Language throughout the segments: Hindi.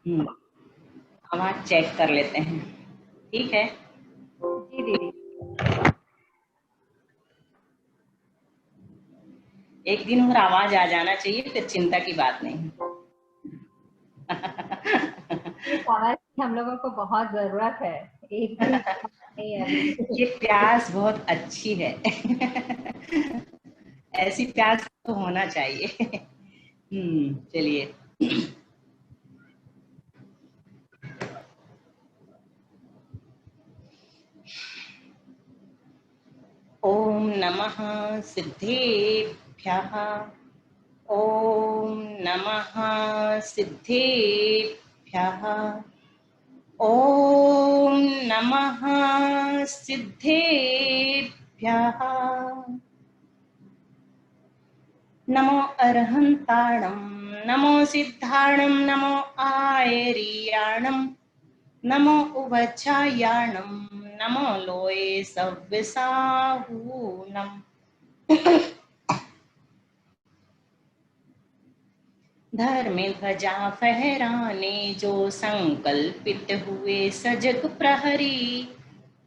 आवाज चेक कर लेते हैं। ठीक है जी दीदी। एक दिन और आवाज आ जाना चाहिए, फिर चिंता की बात नहीं। इस आवाज की हम लोगों को बहुत जरूरत है। एक दिन नहीं अभी। ये प्यास बहुत अच्छी है। ऐसी प्यास तो होना चाहिए। चलिए। ओम नमः सिद्धेभ्यः। ओम नमः सिद्धेभ्यः। ओम नमः सिद्धेभ्यः। नमो अरहंताणं, नमो सिद्धाणं, नमो आयरियाणं, नमो उवचायाणं, नमो लोये सव्यसाहूनम्। धर्म ध्वजा फहराने जो संकल्पित हुए सजग प्रहरी,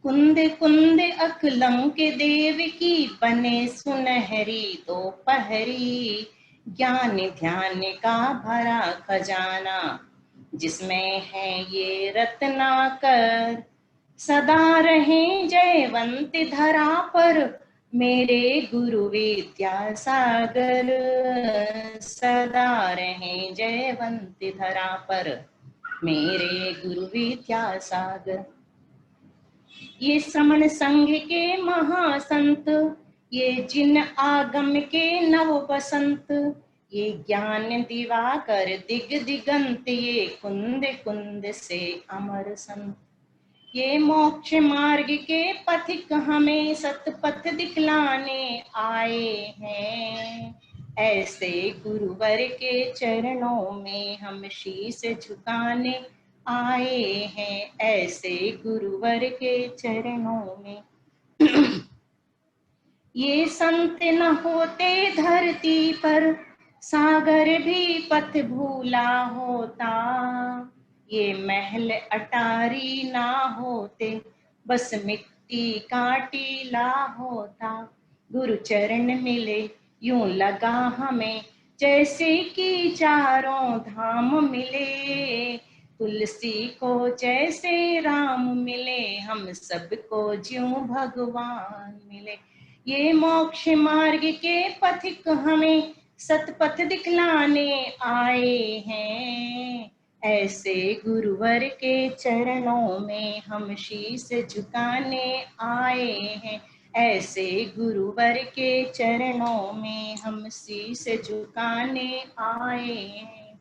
कुंद कुंद अकलम के देव की बने सुनहरी दोपहरी। ज्ञान ध्यान का भरा खजाना जिसमें है ये रत्नाकर, सदा रहे जयवंत धरा पर मेरे गुरु विद्यासागर। सदा रहे जयवंत धरा पर मेरे गुरु विद्यासागर। ये श्रमण संघ के महासंत, ये जिन आगम के नव बसंत, ये ज्ञान दिवाकर दिग दिगंत, ये कुंद कुंद से अमर संत। ये मोक्ष मार्ग के पथिक हमें सतपथ दिखलाने आए हैं। ऐसे गुरुवर के चरणों में हम शीश झुकाने आए हैं। ऐसे गुरुवर के चरणों में। ये संत न होते धरती पर, सागर भी पथ भूला होता। ये महल अटारी ना होते, बस मिट्टी का टीला होता। गुरु चरण मिले यूं लगा हमें, जैसे कि चारों धाम मिले। तुलसी को जैसे राम मिले, हम सबको ज्यों भगवान मिले। ये मोक्ष मार्ग के पथिक हमें सतपथ दिखलाने आए हैं। ऐसे गुरुवर के चरणों में हम शीश झुकाने आए हैं। ऐसे गुरुवर के चरणों में हम शीश झुकाने आए हैं।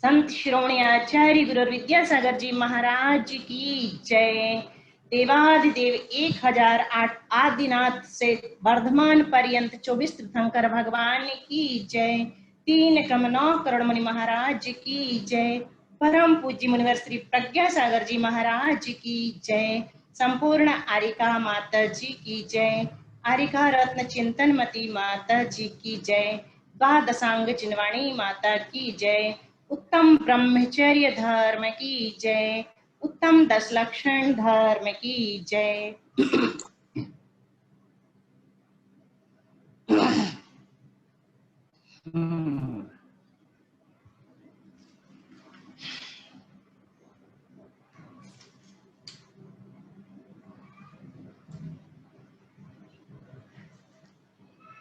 संत श्रोणी आचार्य गुरु विद्यासागर जी महाराज की जय। देवाधिदेव 1008 आदिनाथ से वर्धमान पर्यंत 24 तीर्थंकर भगवान की जय। 3 कम 9 करोड़ मुनि महाराज की जय। परम पूज्य मुनिवर श्री प्रज्ञा सागर जी महाराज की जय। संपूर्ण आरिका माता जी की जय। आरिका रत्न चिंतनमती माता जी की जय। द्वादशांग चिन्वाणी माता की जय। उत्तम ब्रह्मचर्य धर्म की जय। उत्तम 10 लक्षण धर्म की जय।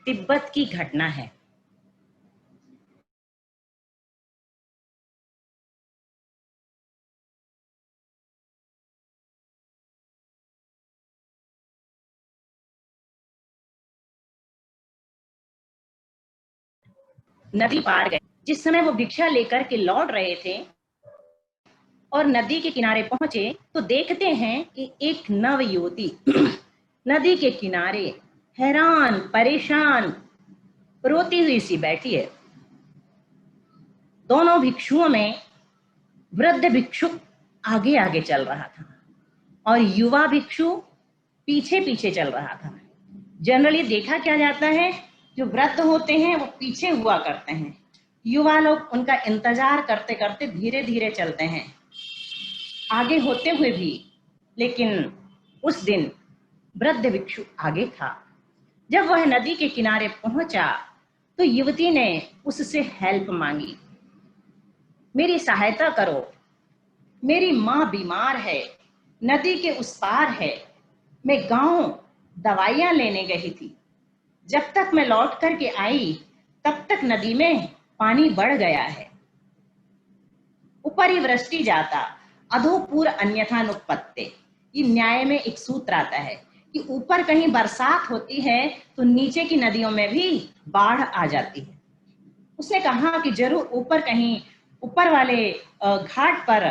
तिब्बत की घटना है। नदी पार गए। जिस समय वो भिक्षा लेकर के लौट रहे थे और नदी के किनारे पहुंचे तो देखते हैं कि एक नव युवती नदी के किनारे हैरान परेशान रोती हुई सी बैठी है। दोनों भिक्षुओं में वृद्ध भिक्षु आगे आगे चल रहा था और युवा भिक्षु पीछे पीछे चल रहा था। जनरली देखा क्या जाता है, जो वृद्ध होते हैं वो पीछे हुआ करते हैं, युवा लोग उनका इंतजार करते करते धीरे धीरे चलते हैं, आगे होते हुए भी। लेकिन उस दिन वृद्ध भिक्षु आगे था। जब वह नदी के किनारे पहुंचा तो युवती ने उससे हेल्प मांगी, मेरी सहायता करो, मेरी माँ बीमार है, नदी के उस पार है, मैं गांव दवाइयां लेने गई थी, जब तक मैं लौट करके आई तब तक नदी में पानी बढ़ गया है। ऊपरी वृष्टि जाता अधोपूर अन्यथा नुपत्ते, ये न्याय में एक सूत्र आता है कि ऊपर कहीं बरसात होती है तो नीचे की नदियों में भी बाढ़ आ जाती है। उसने कहा कि जरूर ऊपर कहीं ऊपर वाले घाट पर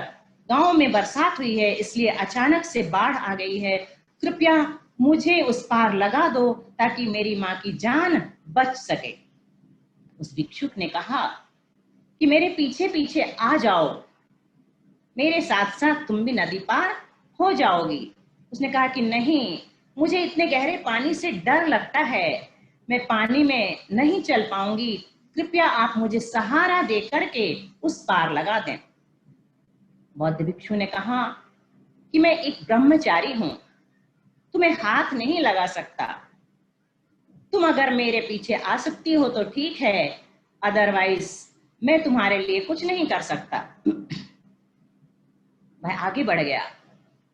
गांव में बरसात हुई है, इसलिए अचानक से बाढ़ आ गई है, कृपया मुझे उस पार लगा दो ताकि मेरी माँ की जान बच सके। उस भिक्षुक ने कहा कि मेरे पीछे पीछे आ जाओ, मेरे साथ साथ तुम भी नदी पार हो जाओगी। उसने कहा कि नहीं, मुझे इतने गहरे पानी से डर लगता है, मैं पानी में नहीं चल पाऊंगी, कृपया आप मुझे सहारा दे करके उस पार लगा दें। बौद्ध भिक्षु ने कहा कि मैं एक ब्रह्मचारी हूं, तुम्हें हाथ नहीं लगा सकता, तुम अगर मेरे पीछे आ सकती हो तो ठीक है, अदरवाइज मैं तुम्हारे लिए कुछ नहीं कर सकता। वह आगे बढ़ गया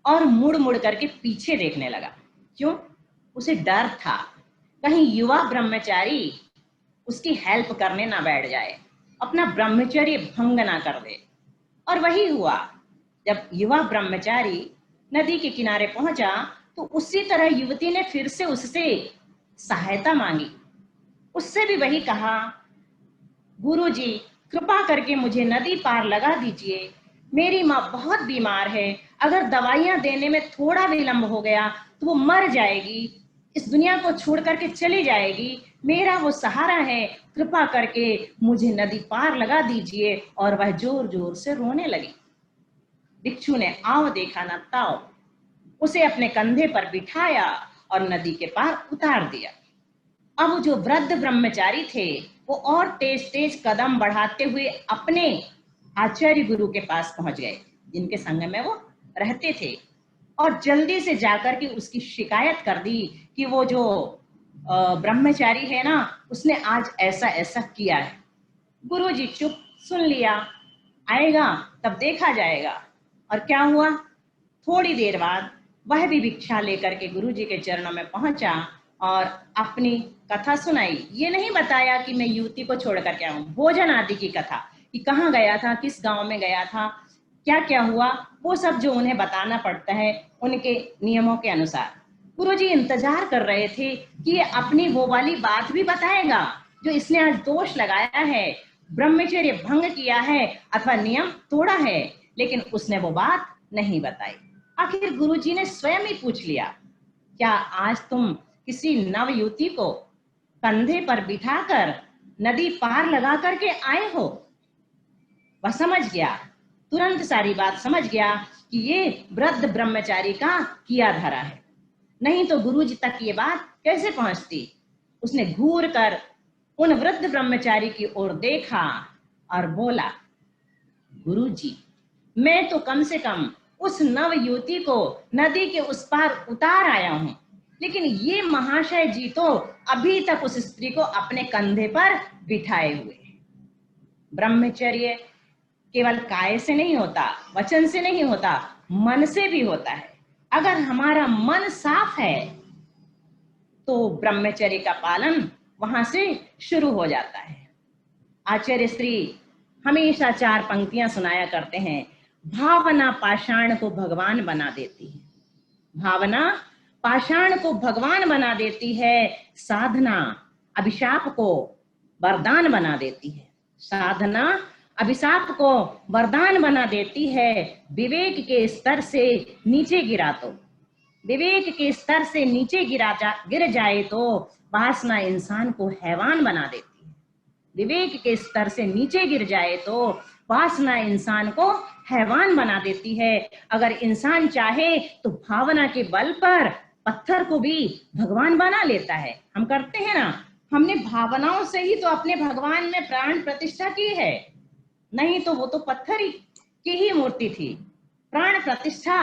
और मुड़ मुड़ करके पीछे देखने लगा। क्यों? उसे डर था कहीं युवा ब्रह्मचारी उसकी हेल्प करने ना बैठ जाए, अपना ब्रह्मचर्य भंग ना कर दे। और वही हुआ। जब युवा ब्रह्मचारी नदी के किनारे पहुंचा तो उसी तरह युवती ने फिर से उससे सहायता मांगी। उससे भी वही कहा, गुरुजी कृपा करके मुझे नदी पार लगा दीजिए, मेरी माँ बहुत बीमार है, अगर दवाइयां देने में थोड़ा विलंब हो गया तो वो मर जाएगी, इस दुनिया को छोड़ करके चली जाएगी, मेरा वो सहारा है, कृपा करके मुझे नदी पार लगा दीजिए। और वह जोर जोर से रोने लगी। भिक्षु ने आओ देखा न ताओ, उसे अपने कंधे पर बिठाया और नदी के पार उतार दिया। अब जो वृद्ध ब्रह्मचारी थे वो और तेज तेज कदम बढ़ाते हुए अपने आचार्य गुरु के पास पहुंच गए, जिनके संग में वो रहते थे, और जल्दी से जाकर के उसकी शिकायत कर दी कि वो जो ब्रह्मचारी है ना, उसने आज ऐसा ऐसा किया है। गुरुजी चुप, सुन लिया, आएगा तब देखा जाएगा। और क्या हुआ? थोड़ी देर बाद वह भी भिक्षा लेकर के गुरुजी के चरणों में पहुंचा और अपनी कथा सुनाई। ये नहीं बताया कि मैं युवती को छोड़ करके आऊं, भोजन आदि की कथा, कि कहाँ गया था, किस गांव में गया था, क्या क्या हुआ, वो सब जो उन्हें बताना पड़ता है उनके नियमों के अनुसार। गुरुजी इंतजार कर रहे थे कि ये अपनी वो वाली बात भी बताएगा जो इसने आज दोष लगाया है, ब्रह्मचर्य भंग किया है अथवा नियम तोड़ा है, लेकिन उसने वो बात नहीं बताई। आखिर गुरुजी ने स्वयं ही पूछ लिया, क्या आज तुम किसी नव युवती को कंधे पर बिठाकर नदी पार लगा करके आए हो? वह समझ गया, तुरंत सारी बात समझ गया कि ये वृद्ध ब्रह्मचारी का किया धरा है, नहीं तो गुरुजी तक ये बात कैसे पहुंचती। उसने घूर कर उन वृद्ध ब्रह्मचारी की ओर देखा और बोला, गुरुजी मैं तो कम से कम उस नव युवती को नदी के उस पार उतार आया हूं, लेकिन ये महाशय जी तो अभी तक उस स्त्री को अपने कंधे पर बिठाए हुए। ब्रह्मचर्य केवल काय से नहीं होता, वचन से नहीं होता, मन से भी होता है। अगर हमारा मन साफ है तो ब्रह्मचर्य का पालन वहां से शुरू हो जाता है। आचार्य श्री हमेशा 4 पंक्तियां सुनाया करते हैं, भावना पाषाण को भगवान बना देती है, भावना पाषाण को भगवान बना देती है, साधना अभिशाप को वरदान बना देती है, साधना अभिशाप को वरदान बना देती है। विवेक के स्तर से नीचे गिरा तो, विवेक के स्तर से नीचे गिर जाए तो वासना इंसान को हैवान बना देती है, विवेक के स्तर से नीचे गिर जाए तो वासना इंसान को हैवान बना देती है। अगर इंसान चाहे तो भावना के बल पर पत्थर को भी भगवान बना लेता है। हम करते हैं ना, हमने भावनाओं से ही तो अपने भगवान में प्राण प्रतिष्ठा की है, नहीं तो वो तो पत्थर की ही मूर्ति थी। प्राण प्रतिष्ठा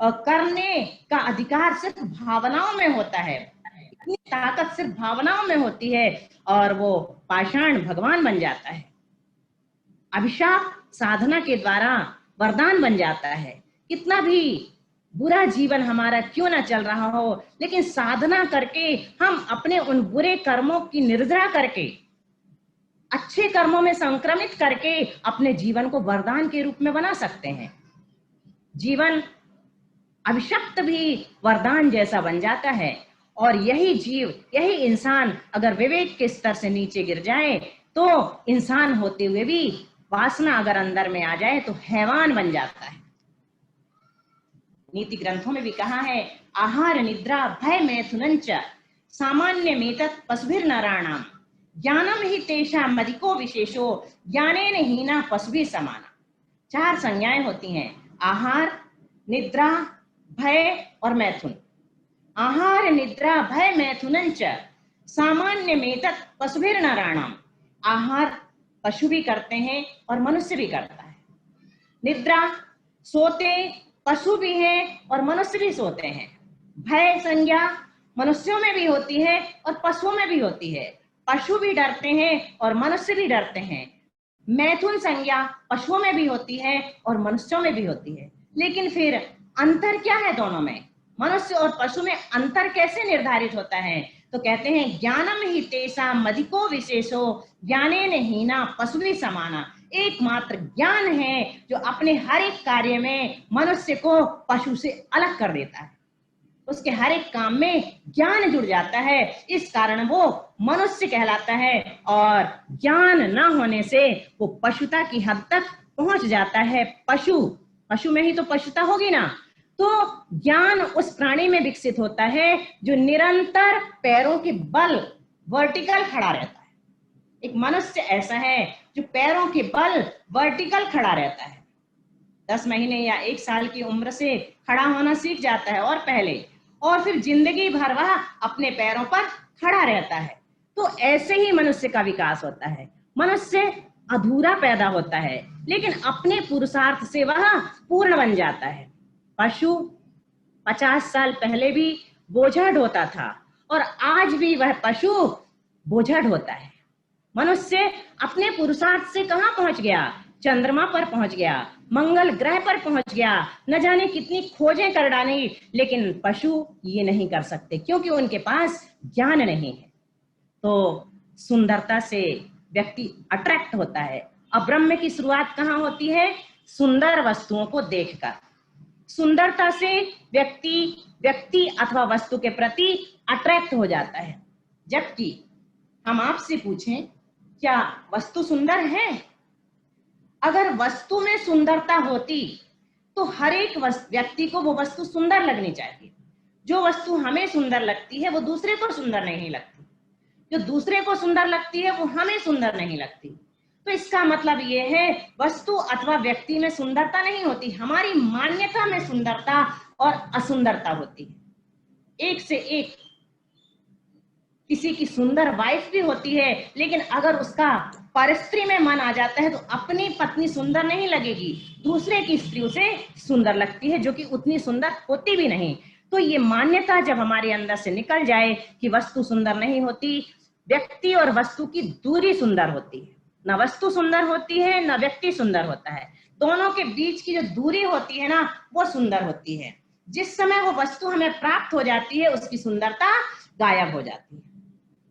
करने का अधिकार सिर्फ भावनाओं में होता है, इतनी ताकत सिर्फ भावनाओं में होती है और वो पाषाण भगवान बन जाता है। अभिशाप साधना के द्वारा वरदान बन जाता है। कितना भी बुरा जीवन हमारा क्यों ना चल रहा हो, लेकिन साधना करके हम अपने उन बुरे कर्मों की निर्जरा करके अच्छे कर्मों में संक्रमित करके अपने जीवन को वरदान के रूप में बना सकते हैं। जीवन अभिशप्त भी वरदान जैसा बन जाता है। और यही जीव, यही इंसान अगर विवेक के स्तर से नीचे गिर जाए तो इंसान होते हुए भी वासना अगर अंदर में आ जाए तो हैवान बन जाता है। नीति ग्रंथों में भी कहा है, आहार निद्रा भय मैथुनंच सामान्य मेतत् पशुभिर नराणाम ज्ञानम ही तेषा मदिको विशेषो ज्ञानेन हीना पशुभिः समाना। 4 संज्ञाएं होती हैं, आहार, निद्रा, भय और मैथुन। आहार निद्रा भय मैथुनंच सामान्य मेतत् पशुभिर नराणाम। आहार पशु भी करते हैं और मनुष्य भी करता है। निद्रा सोते पशु भी हैं और मनुष्य भी सोते हैं। भय संज्ञा मनुष्यों में भी होती है और पशुओं में भी होती है। पशु भी डरते हैं और मनुष्य भी डरते हैं। मैथुन संज्ञा पशुओं में भी होती है और मनुष्यों में भी होती है। लेकिन फिर अंतर क्या है दोनों में? मनुष्य और पशु में अंतर कैसे निर्धारित होता है? तो कहते हैं, ज्ञानम ही तेषा मदिको विशेषो ज्ञानेन हीना पशुभिः समाना। एकमात्र ज्ञान है जो अपने हर एक कार्य में मनुष्य को पशु से अलग कर देता है। उसके हर एक काम में ज्ञान जुड़ जाता है, इस कारण वो मनुष्य कहलाता है। और ज्ञान न होने से वो पशुता की हद तक पहुंच जाता है। पशु में ही तो पशुता होगी ना। तो ज्ञान उस प्राणी में विकसित होता है जो निरंतर पैरों के बल वर्टिकल खड़ा रहता है। एक मनुष्य ऐसा है जो पैरों के बल वर्टिकल खड़ा रहता है। 10 महीने या 1 साल की उम्र से खड़ा होना सीख जाता है और फिर जिंदगी भर वह अपने पैरों पर खड़ा रहता है। तो ऐसे ही मनुष्य का विकास होता है। मनुष्य अधूरा पैदा होता है लेकिन अपने पुरुषार्थ से वह पूर्ण बन जाता है। पशु 50 साल पहले भी बोझा ढोता था और आज भी वह पशु बोझा ढोता है। मनुष्य अपने पुरुषार्थ से कहां पहुंच गया? चंद्रमा पर पहुंच गया, मंगल ग्रह पर पहुंच गया, न जाने कितनी खोजें कर डाली, लेकिन पशु ये नहीं कर सकते क्योंकि उनके पास ज्ञान नहीं है। तो सुंदरता से व्यक्ति अट्रैक्ट होता है। अब ब्रह्म की शुरुआत कहाँ होती है? सुंदर वस्तुओं को देखकर। सुंदरता से व्यक्ति अथवा वस्तु के प्रति अट्रैक्ट हो जाता है। जबकि हम आपसे पूछें, क्या वस्तु सुंदर है? अगर वस्तु में सुंदरता होती तो हर एक व्यक्ति को वो वस्तु सुंदर लगनी चाहिए। जो वस्तु हमें सुंदर लगती है वो दूसरे को सुंदर नहीं लगती, जो दूसरे को सुंदर लगती है वो हमें सुंदर नहीं लगती। तो इसका मतलब ये है, वस्तु अथवा व्यक्ति में सुंदरता नहीं होती, हमारी मान्यता में सुंदरता और असुंदरता होती है। एक से एक किसी की सुंदर वाइफ भी होती है, लेकिन अगर उसका परस्त्री में मन आ जाता है तो अपनी पत्नी सुंदर नहीं लगेगी, दूसरे की स्त्री उसे सुंदर लगती है जो कि उतनी सुंदर होती भी नहीं। तो ये मान्यता जब हमारे अंदर से निकल जाए कि वस्तु सुंदर नहीं होती, व्यक्ति और वस्तु की दूरी सुंदर होती है। न वस्तु सुंदर होती है न व्यक्ति सुंदर होता है, दोनों के बीच की जो दूरी होती है ना वो सुंदर होती है। जिस समय वो वस्तु हमें प्राप्त हो जाती है उसकी सुंदरता गायब हो जाती है।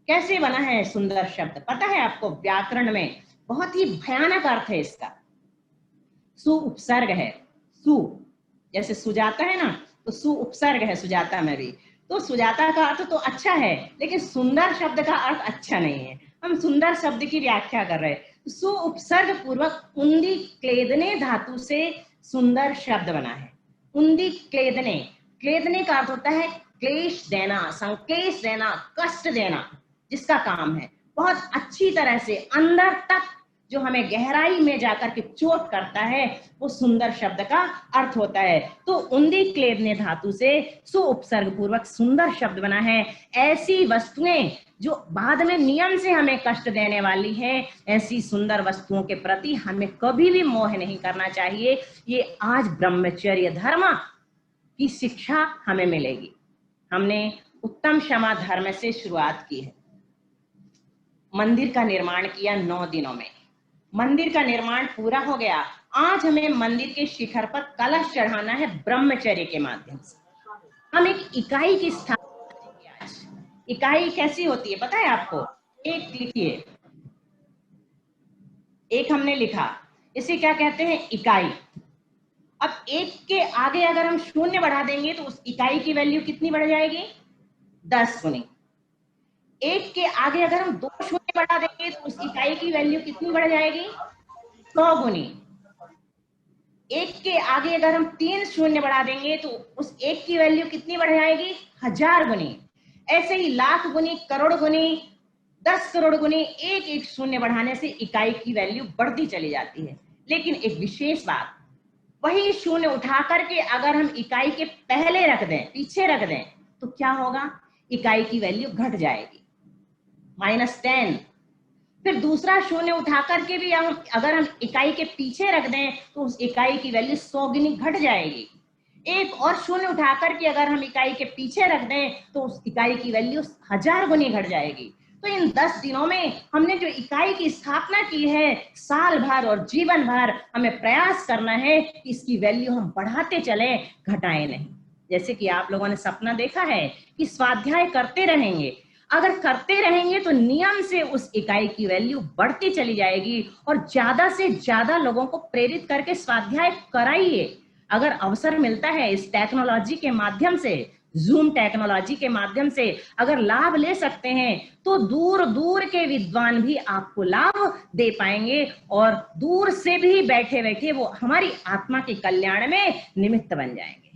कैसे बना है सुंदर शब्द पता है आपको? व्याकरण में बहुत ही भयानक अर्थ है इसका। सु उपसर्ग है। सु जैसे सुजाता है ना, तो सु उपसर्ग है सुजाता में भी। तो सुजाता का अर्थ तो अच्छा है, लेकिन सुंदर शब्द का अर्थ अच्छा नहीं है। हम सुंदर शब्द की व्याख्या कर रहे हैं। सु उपसर्ग पूर्वक उंदी क्लेदने धातु से सुंदर शब्द बना है। उंदी क्लेदने, क्लेदने का अर्थ होता है क्लेश देना, संक्लेश देना, कष्ट देना, जिसका काम है बहुत अच्छी तरह से अंदर तक जो हमें गहराई में जाकर के चोट करता है, वो सुंदर शब्द का अर्थ होता है। तो उन्दी क्लेदने धातु से सु उपसर्ग पूर्वक सुंदर शब्द बना है। ऐसी वस्तुएं जो बाद में नियम से हमें कष्ट देने वाली है, ऐसी सुंदर वस्तुओं के प्रति हमें कभी भी मोह नहीं करना चाहिए। ये आज ब्रह्मचर्य धर्म की शिक्षा हमें मिलेगी। हमने उत्तम क्षमा धर्म से शुरुआत की है। मंदिर का निर्माण किया 9 दिनों में, मंदिर का निर्माण पूरा हो गया। आज हमें मंदिर के शिखर पर कलश चढ़ाना है ब्रह्मचर्य के माध्यम से। हम एक इकाई की स्थापना करेंगे आज। इकाई कैसी होती है पता है आपको? एक लिखिए, एक हमने लिखा, इसे क्या कहते हैं? इकाई। अब एक के आगे अगर हम शून्य बढ़ा देंगे तो उस इकाई की वैल्यू कितनी बढ़ जाएगी? 10 गुनी। एक के आगे अगर हम 2 शून्य बढ़ा देंगे तो उस इकाई की वैल्यू कितनी बढ़ जाएगी? 100 गुनी। एक के आगे अगर हम 3 शून्य बढ़ा देंगे तो उस एक की वैल्यू कितनी बढ़ जाएगी? 1000 गुनी। ऐसे ही लाख गुनी, करोड़ गुनी, 10 करोड़ गुनी, एक एक शून्य बढ़ाने से इकाई की वैल्यू बढ़ती चली जाती है। लेकिन एक विशेष बात, वही शून्य उठा करके अगर हम इकाई के पहले रख दें, पीछे रख दें, तो क्या होगा? इकाई की वैल्यू घट जाएगी, -10। फिर दूसरा शून्य उठा करके भी अगर हम इकाई के पीछे रख दें तो उस इकाई की वैल्यू 100 गुनी घट जाएगी। एक और शून्य उठा करके अगर हम इकाई के पीछे रख दें तो उस इकाई की वैल्यू 1000 गुनी घट जाएगी। तो इन 10 दिनों में हमने जो इकाई की स्थापना की है, साल भर और जीवन भर हमें प्रयास करना है कि इसकी वैल्यू हम बढ़ाते चले, घटाएं नहीं। जैसे कि आप लोगों ने सपना देखा है कि स्वाध्याय करते रहेंगे, अगर करते रहेंगे तो नियम से उस इकाई की वैल्यू बढ़ती चली जाएगी और ज्यादा से ज्यादा लोगों को प्रेरित करके स्वाध्याय कराइए। अगर अवसर मिलता है इस टेक्नोलॉजी के माध्यम से, जूम टेक्नोलॉजी के माध्यम से अगर लाभ ले सकते हैं तो दूर दूर के विद्वान भी आपको लाभ दे पाएंगे और दूर से भी बैठे बैठे वो हमारी आत्मा के कल्याण में निमित्त बन जाएंगे।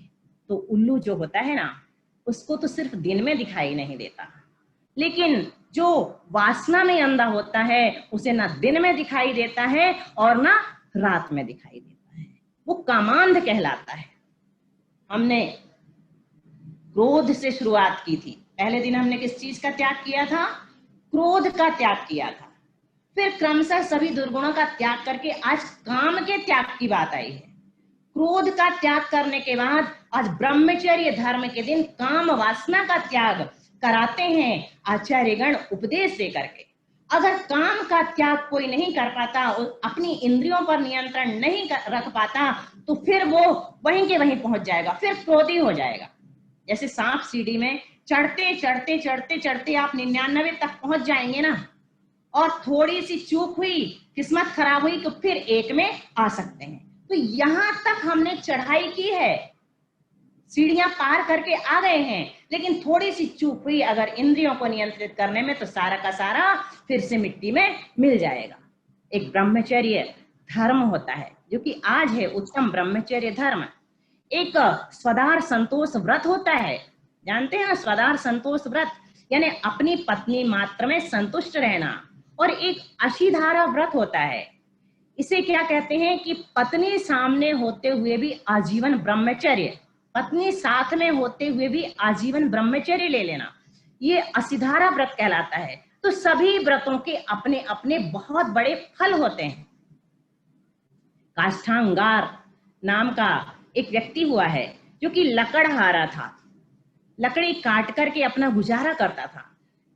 तो उल्लू जो होता है ना, उसको तो सिर्फ दिन में दिखाई नहीं देता, लेकिन जो वासना में अंधा होता है उसे ना दिन में दिखाई देता है और ना रात में दिखाई देता है, वो कामांध कहलाता है। हमने क्रोध से शुरुआत की थी। पहले दिन हमने किस चीज का त्याग किया था? क्रोध का त्याग किया था। फिर क्रमशः सभी दुर्गुणों का त्याग करके आज काम के त्याग की बात आई है। क्रोध का त्याग करने के बाद आज ब्रह्मचर्य धर्म के दिन काम वासना का त्याग कराते हैं आचार्यगण उपदेश दे करके। अगर काम का त्याग कोई नहीं कर पाता, अपनी इंद्रियों पर नियंत्रण नहीं रख पाता, तो फिर वो वहीं के वहीं पहुंच जाएगा, फिर क्रोधी हो जाएगा। जैसे सांप सीढ़ी में चढ़ते चढ़ते चढ़ते चढ़ते आप 99 तक पहुंच जाएंगे ना, और थोड़ी सी चूक हुई, किस्मत खराब हुई तो फिर 1 में आ सकते हैं। तो यहां तक हमने चढ़ाई की है, सीढ़ियां पार करके आ गए हैं, लेकिन थोड़ी सी चूक हुई अगर इंद्रियों को नियंत्रित करने में तो सारा का सारा फिर से मिट्टी में मिल जाएगा। एक ब्रह्मचर्य धर्म होता है जो कि आज है उत्तम ब्रह्मचर्य धर्म। एक स्वदार संतोष व्रत होता है, जानते हैं ना? स्वदार संतोष व्रत यानी अपनी पत्नी मात्र में संतुष्ट रहना। और एक अशीधारा व्रत होता है, इसे क्या कहते हैं कि पत्नी सामने होते हुए भी आजीवन ब्रह्मचर्य, पत्नी साथ में होते हुए भी आजीवन ब्रह्मचर्य ले लेना, ये अशीधारा व्रत कहलाता है। तो सभी व्रतों के अपने अपने बहुत बड़े फल होते हैं। काष्ठांगार नाम का एक व्यक्ति हुआ है जो कि लकड़हारा था, लकड़ी काट करके अपना गुजारा करता था।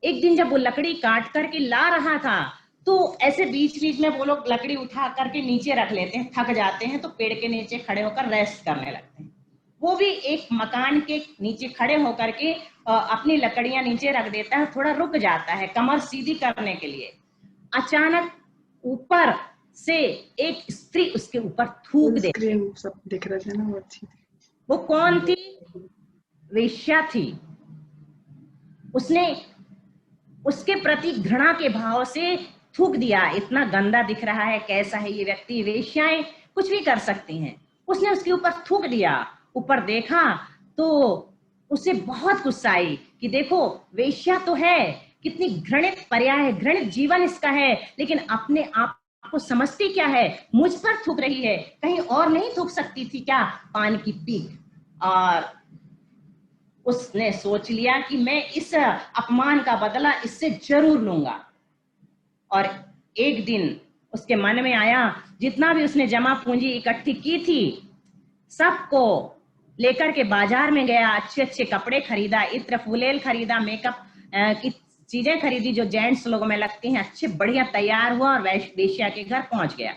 एक दिन जब वो लकड़ी काट करके ला रहा था तो ऐसे बीच बीच में वो लोग लकड़ी उठा करके नीचे रख लेते हैं, थक जाते हैं तो पेड़ के नीचे खड़े होकर रेस्ट करने लगते हैं। वो भी एक मकान के नीचे खड़े होकर के अपनी लकड़ियां नीचे रख देता है, थोड़ा रुक जाता है कमर सीधी करने के लिए। अचानक ऊपर से एक स्त्री उसके ऊपर थूक दे। सब दिख रहे थे ना, वो अच्छी थी। वो कौन थी? वेश्या थी। उसने उसके प्रति घृणा के भाव से थूक दिया, इतना गंदा दिख रहा है, कैसा है ये व्यक्ति, वेश्याएं कुछ भी कर सकती हैं। उसने उसके ऊपर थूक दिया। ऊपर देखा तो उसे बहुत गुस्सा आई कि देखो वेश्या तो है, कितनी घृणित पर्याय है, घृणित जीवन इसका है, लेकिन अपने आप आपको समझती क्या है, मुझ पर थूक रही है, कहीं और नहीं थूक सकती थी क्या पान की पीक। और उसने सोच लिया कि मैं इस अपमान का बदला इससे जरूर लूंगा। और एक दिन उसके मन में आया, जितना भी उसने जमा पूंजी इकट्ठी की थी सबको लेकर के बाजार में गया, अच्छे अच्छे कपड़े खरीदा, इत्र फुलेल खरीदा, मेकअप की चीजें खरीदी जो जेंट्स लोगों में लगती हैं, अच्छे बढ़िया तैयार हुआ और वेश्या के घर पहुंच गया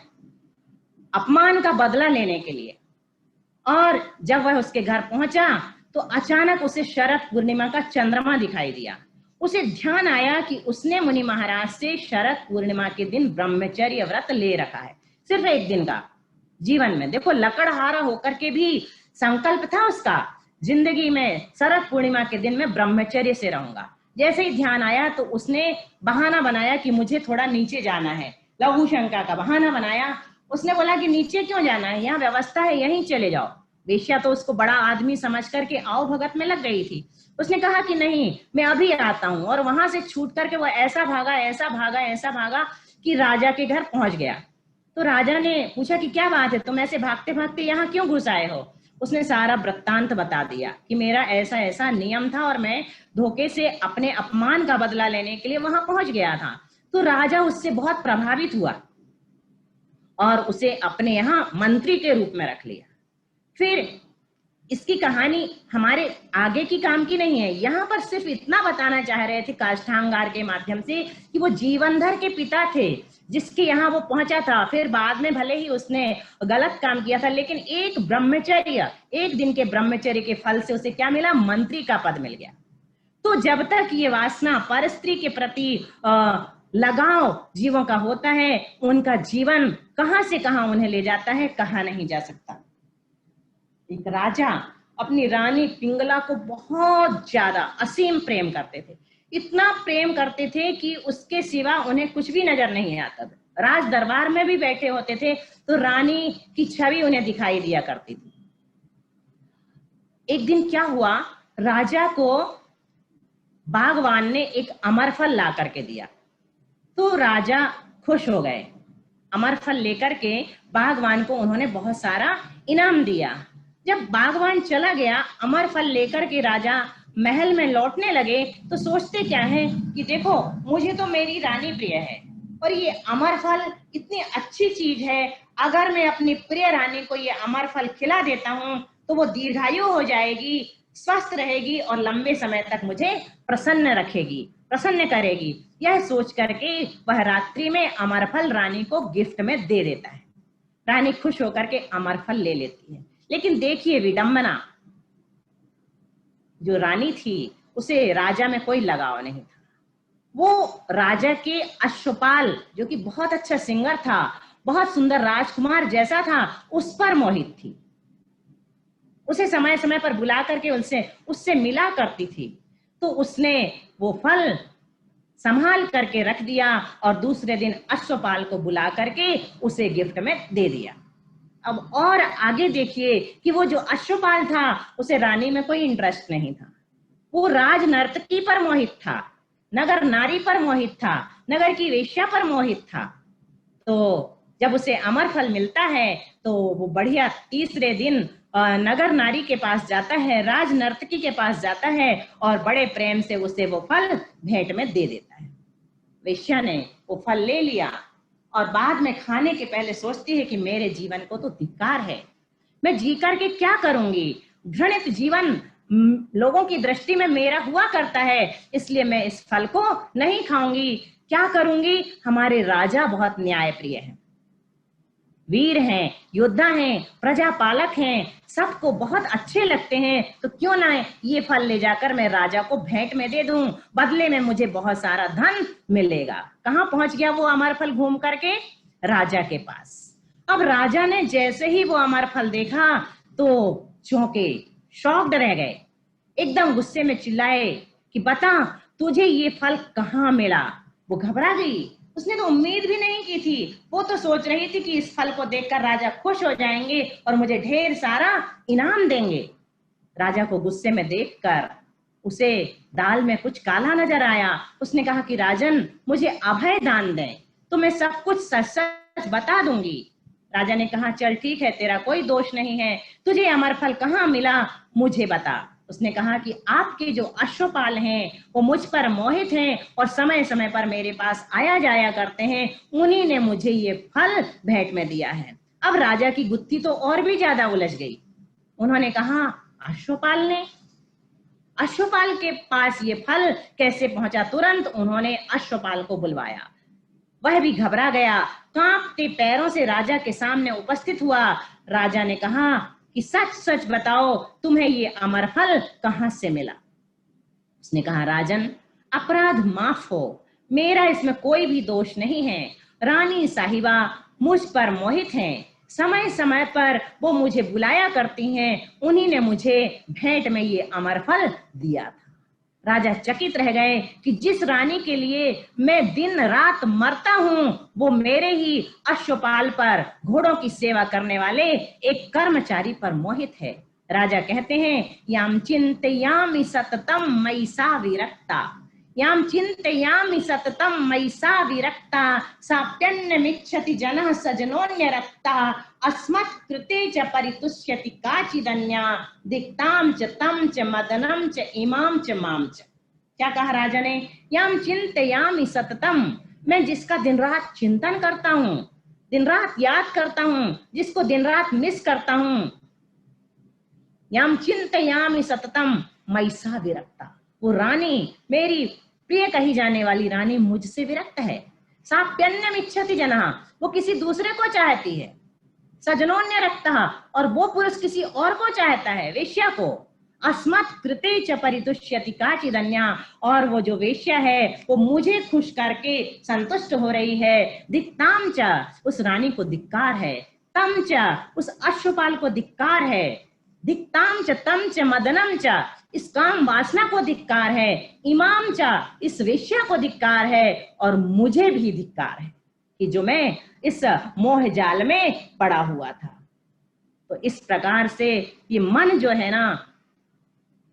अपमान का बदला लेने के लिए। और जब वह उसके घर पहुंचा तो अचानक उसे शरद पूर्णिमा का चंद्रमा दिखाई दिया। उसे ध्यान आया कि उसने मुनि महाराज से शरद पूर्णिमा के दिन ब्रह्मचर्य व्रत ले रखा है, सिर्फ एक दिन का जीवन में। देखो लकड़हारा होकर के भी संकल्प था उसका, जिंदगी में शरद पूर्णिमा के दिन में ब्रह्मचर्य से रहूंगा। जैसे ही ध्यान आया तो उसने बहाना बनाया कि मुझे थोड़ा नीचे जाना है, लघु शंका का बहाना बनाया। उसने बोला कि नीचे क्यों जाना है, यहाँ व्यवस्था है, यहीं चले जाओ। वेश्या तो उसको बड़ा आदमी समझ करके आओ भगत में लग गई थी। उसने कहा कि नहीं, मैं अभी आता हूँ। और वहां से छूट करके वो ऐसा भागा ऐसा भागा ऐसा भागा कि राजा के घर पहुंच गया। तो राजा ने पूछा कि क्या बात है, तुम ऐसे भागते भागते यहाँ क्यों घुस आए हो। उसने सारा वृत्तांत बता दिया कि मेरा ऐसा ऐसा नियम था और मैं धोखे से अपने अपमान का बदला लेने के लिए वहां पहुंच गया था। तो राजा उससे बहुत प्रभावित हुआ और उसे अपने यहाँ मंत्री के रूप में रख लिया। फिर इसकी कहानी हमारे आगे की काम की नहीं है, यहाँ पर सिर्फ इतना बताना चाह रहे थे काष्ठांगार के माध्यम से कि वो जीवनधर के पिता थे जिसके यहाँ वो पहुंचा था। फिर बाद में भले ही उसने गलत काम किया था, लेकिन एक ब्रह्मचर्य, एक दिन के ब्रह्मचर्य के फल से उसे क्या मिला, मंत्री का पद मिल गया। तो जब तक ये वासना पर स्त्री के प्रति लगाव जीवों का होता है, उनका जीवन कहां से कहां उन्हें ले जाता है कहा नहीं जा सकता। एक राजा अपनी रानी पिंगला को बहुत ज्यादा असीम प्रेम करते थे, इतना प्रेम करते थे कि उसके सिवा उन्हें कुछ भी नजर नहीं आता था। राज दरबार में भी बैठे होते थे तो रानी की छवि उन्हें दिखाई दिया करती थी। एक दिन क्या हुआ, राजा को बागवान ने एक अमरफल ला करके दिया तो राजा खुश हो गए। अमरफल लेकर के बागवान को उन्होंने बहुत सारा इनाम दिया। जब बागवान चला गया, अमरफल लेकर के राजा महल में लौटने लगे तो सोचते क्या है कि देखो मुझे तो मेरी रानी प्रिय है और ये अमरफल इतनी अच्छी चीज है, अगर मैं अपनी प्रिय रानी को ये अमरफल खिला देता हूँ तो वो दीर्घायु हो जाएगी, स्वस्थ रहेगी और लंबे समय तक मुझे प्रसन्न रखेगी, प्रसन्न करेगी। यह सोच करके वह रात्रि में अमरफल रानी को गिफ्ट में दे देता है। रानी खुश होकर के अमरफल ले लेती है। लेकिन देखिए विडंबना, जो रानी थी उसे राजा में कोई लगाव नहीं था। वो राजा के अश्वपाल जो कि बहुत अच्छा सिंगर था, बहुत सुंदर राजकुमार जैसा था, उस पर मोहित थी। उसे समय समय पर बुला करके उससे मिला करती थी। तो उसने वो फल संभाल करके रख दिया और दूसरे दिन अश्वपाल को बुला करके उसे गिफ्ट में दे दिया। अब और आगे देखिए कि वो जो अश्वपाल था उसे रानी में कोई इंटरेस्ट नहीं था, वो राज नर्तकी पर मोहित था, नगर नारी पर मोहित था, नगर की वेश्या पर मोहित था। तो जब उसे अमरफल मिलता है तो वो बढ़िया तीसरे दिन नगर नारी के पास जाता है, राज नर्तकी के पास जाता है और बड़े प्रेम से उसे वो फल भेंट में दे देता है। वेश्या ने वो फल ले लिया और बाद में खाने के पहले सोचती है कि मेरे जीवन को तो धिक्कार है, मैं जी करके क्या करूंगी, घृणित जीवन लोगों की दृष्टि में मेरा हुआ करता है, इसलिए मैं इस फल को नहीं खाऊंगी, क्या करूंगी। हमारे राजा बहुत न्यायप्रिय हैं, वीर हैं, योद्धा हैं, प्रजा पालक हैं, सबको बहुत अच्छे लगते हैं, तो क्यों ना ये फल ले जाकर मैं राजा को भेंट में दे दूं, बदले में मुझे बहुत सारा धन मिलेगा। कहां पहुंच गया वो अमरफल घूम करके, राजा के पास। अब राजा ने जैसे ही वो अमरफल देखा तो चौंके, शॉक्ड रह गए, एकदम गुस्से में चिल्लाए कि बता तुझे ये फल कहाँ मिला। वो घबरा गई, उसने तो उम्मीद भी नहीं की थी। वो तो सोच रही थी कि इस फल को देखकर राजा खुश हो जाएंगे और मुझे ढेर सारा इनाम देंगे। राजा को गुस्से में देखकर उसे दाल में कुछ काला नजर आया। उसने कहा कि राजन मुझे अभय दान दें तो मैं सब कुछ सच सच सच बता दूंगी। राजा ने कहा चल ठीक है, तेरा कोई दोष नहीं है, तुझे अमर फल कहाँ मिला मुझे बता। उसने कहा कि आपके जो अश्वपाल हैं वो मुझ पर मोहित हैं और समय समय पर मेरे पास आया जाया करते हैं, उन्हीं ने मुझे ये फल भेंट में दिया है। अब राजा की गुत्थी तो और भी ज्यादा उलझ गई। उन्होंने कहा अश्वपाल ने, अश्वपाल के पास ये फल कैसे पहुंचा? तुरंत उन्होंने अश्वपाल को बुलवाया। वह भी घबरा गया, कांपते पैरों से राजा के सामने उपस्थित हुआ। राजा ने कहा कि सच सच बताओ, तुम्हें ये अमर फल कहां से मिला? उसने कहा राजन, अपराध माफ हो, मेरा इसमें कोई भी दोष नहीं है। रानी साहिबा मुझ पर मोहित हैं, समय समय पर वो मुझे बुलाया करती हैं, उन्हीं ने मुझे भेंट में ये अमर फल दिया था। राजा चकित रह गए कि जिस रानी के लिए मैं दिन रात मरता हूं वो मेरे ही अश्वपाल पर, घोड़ों की सेवा करने वाले एक कर्मचारी पर मोहित है। राजा कहते हैं याम चिंतयामि सततम मयि सा विरक्ता, याम चिंतयामि सततम मयि सा विरक्ता, साप्यन्नमिच्छति जनः सजनोन्य रक्ता, अस्मत् कृते च परितुष्यति काचिदन्या, दिक्ताम च तम च मदनम च इमाम च माम च। क्या कहा राजा ने? याम चिंतयामि सततम, मैं जिसका दिन रात चिंतन करता हूँ, दिन रात याद करता हूँ, जिसको दिन रात मिस करता हूँ, याम चिंतयामि सततम मयि सा विरक्ता, वो रानी, मेरी प्रिय कही जाने वाली रानी मुझसे विरक्त है। साप्यन्नम इच्छति जनः, वो किसी दूसरे को चाहती है। सजनोन्य रक्तः, और वो पुरुष किसी और को चाहता है, वेश्या को। अस्मत् कृते च परितुष्यति काचिदन्या, और वो जो वेश्या है वो मुझे खुश करके संतुष्ट हो रही है। दिक्ताम च, उस रानी को धिक्कार है। तम च, उस अश्वपाल को धिक्कार है। दिक्ताम च तम च मदनम च, इस काम वासना को धिक्कार है। इमाम च, इस वेश्या को धिक्कार है, और मुझे भी धिक्कार है कि जो मैं इस मोह जाल में पड़ा हुआ था। तो इस प्रकार से ये मन जो है ना,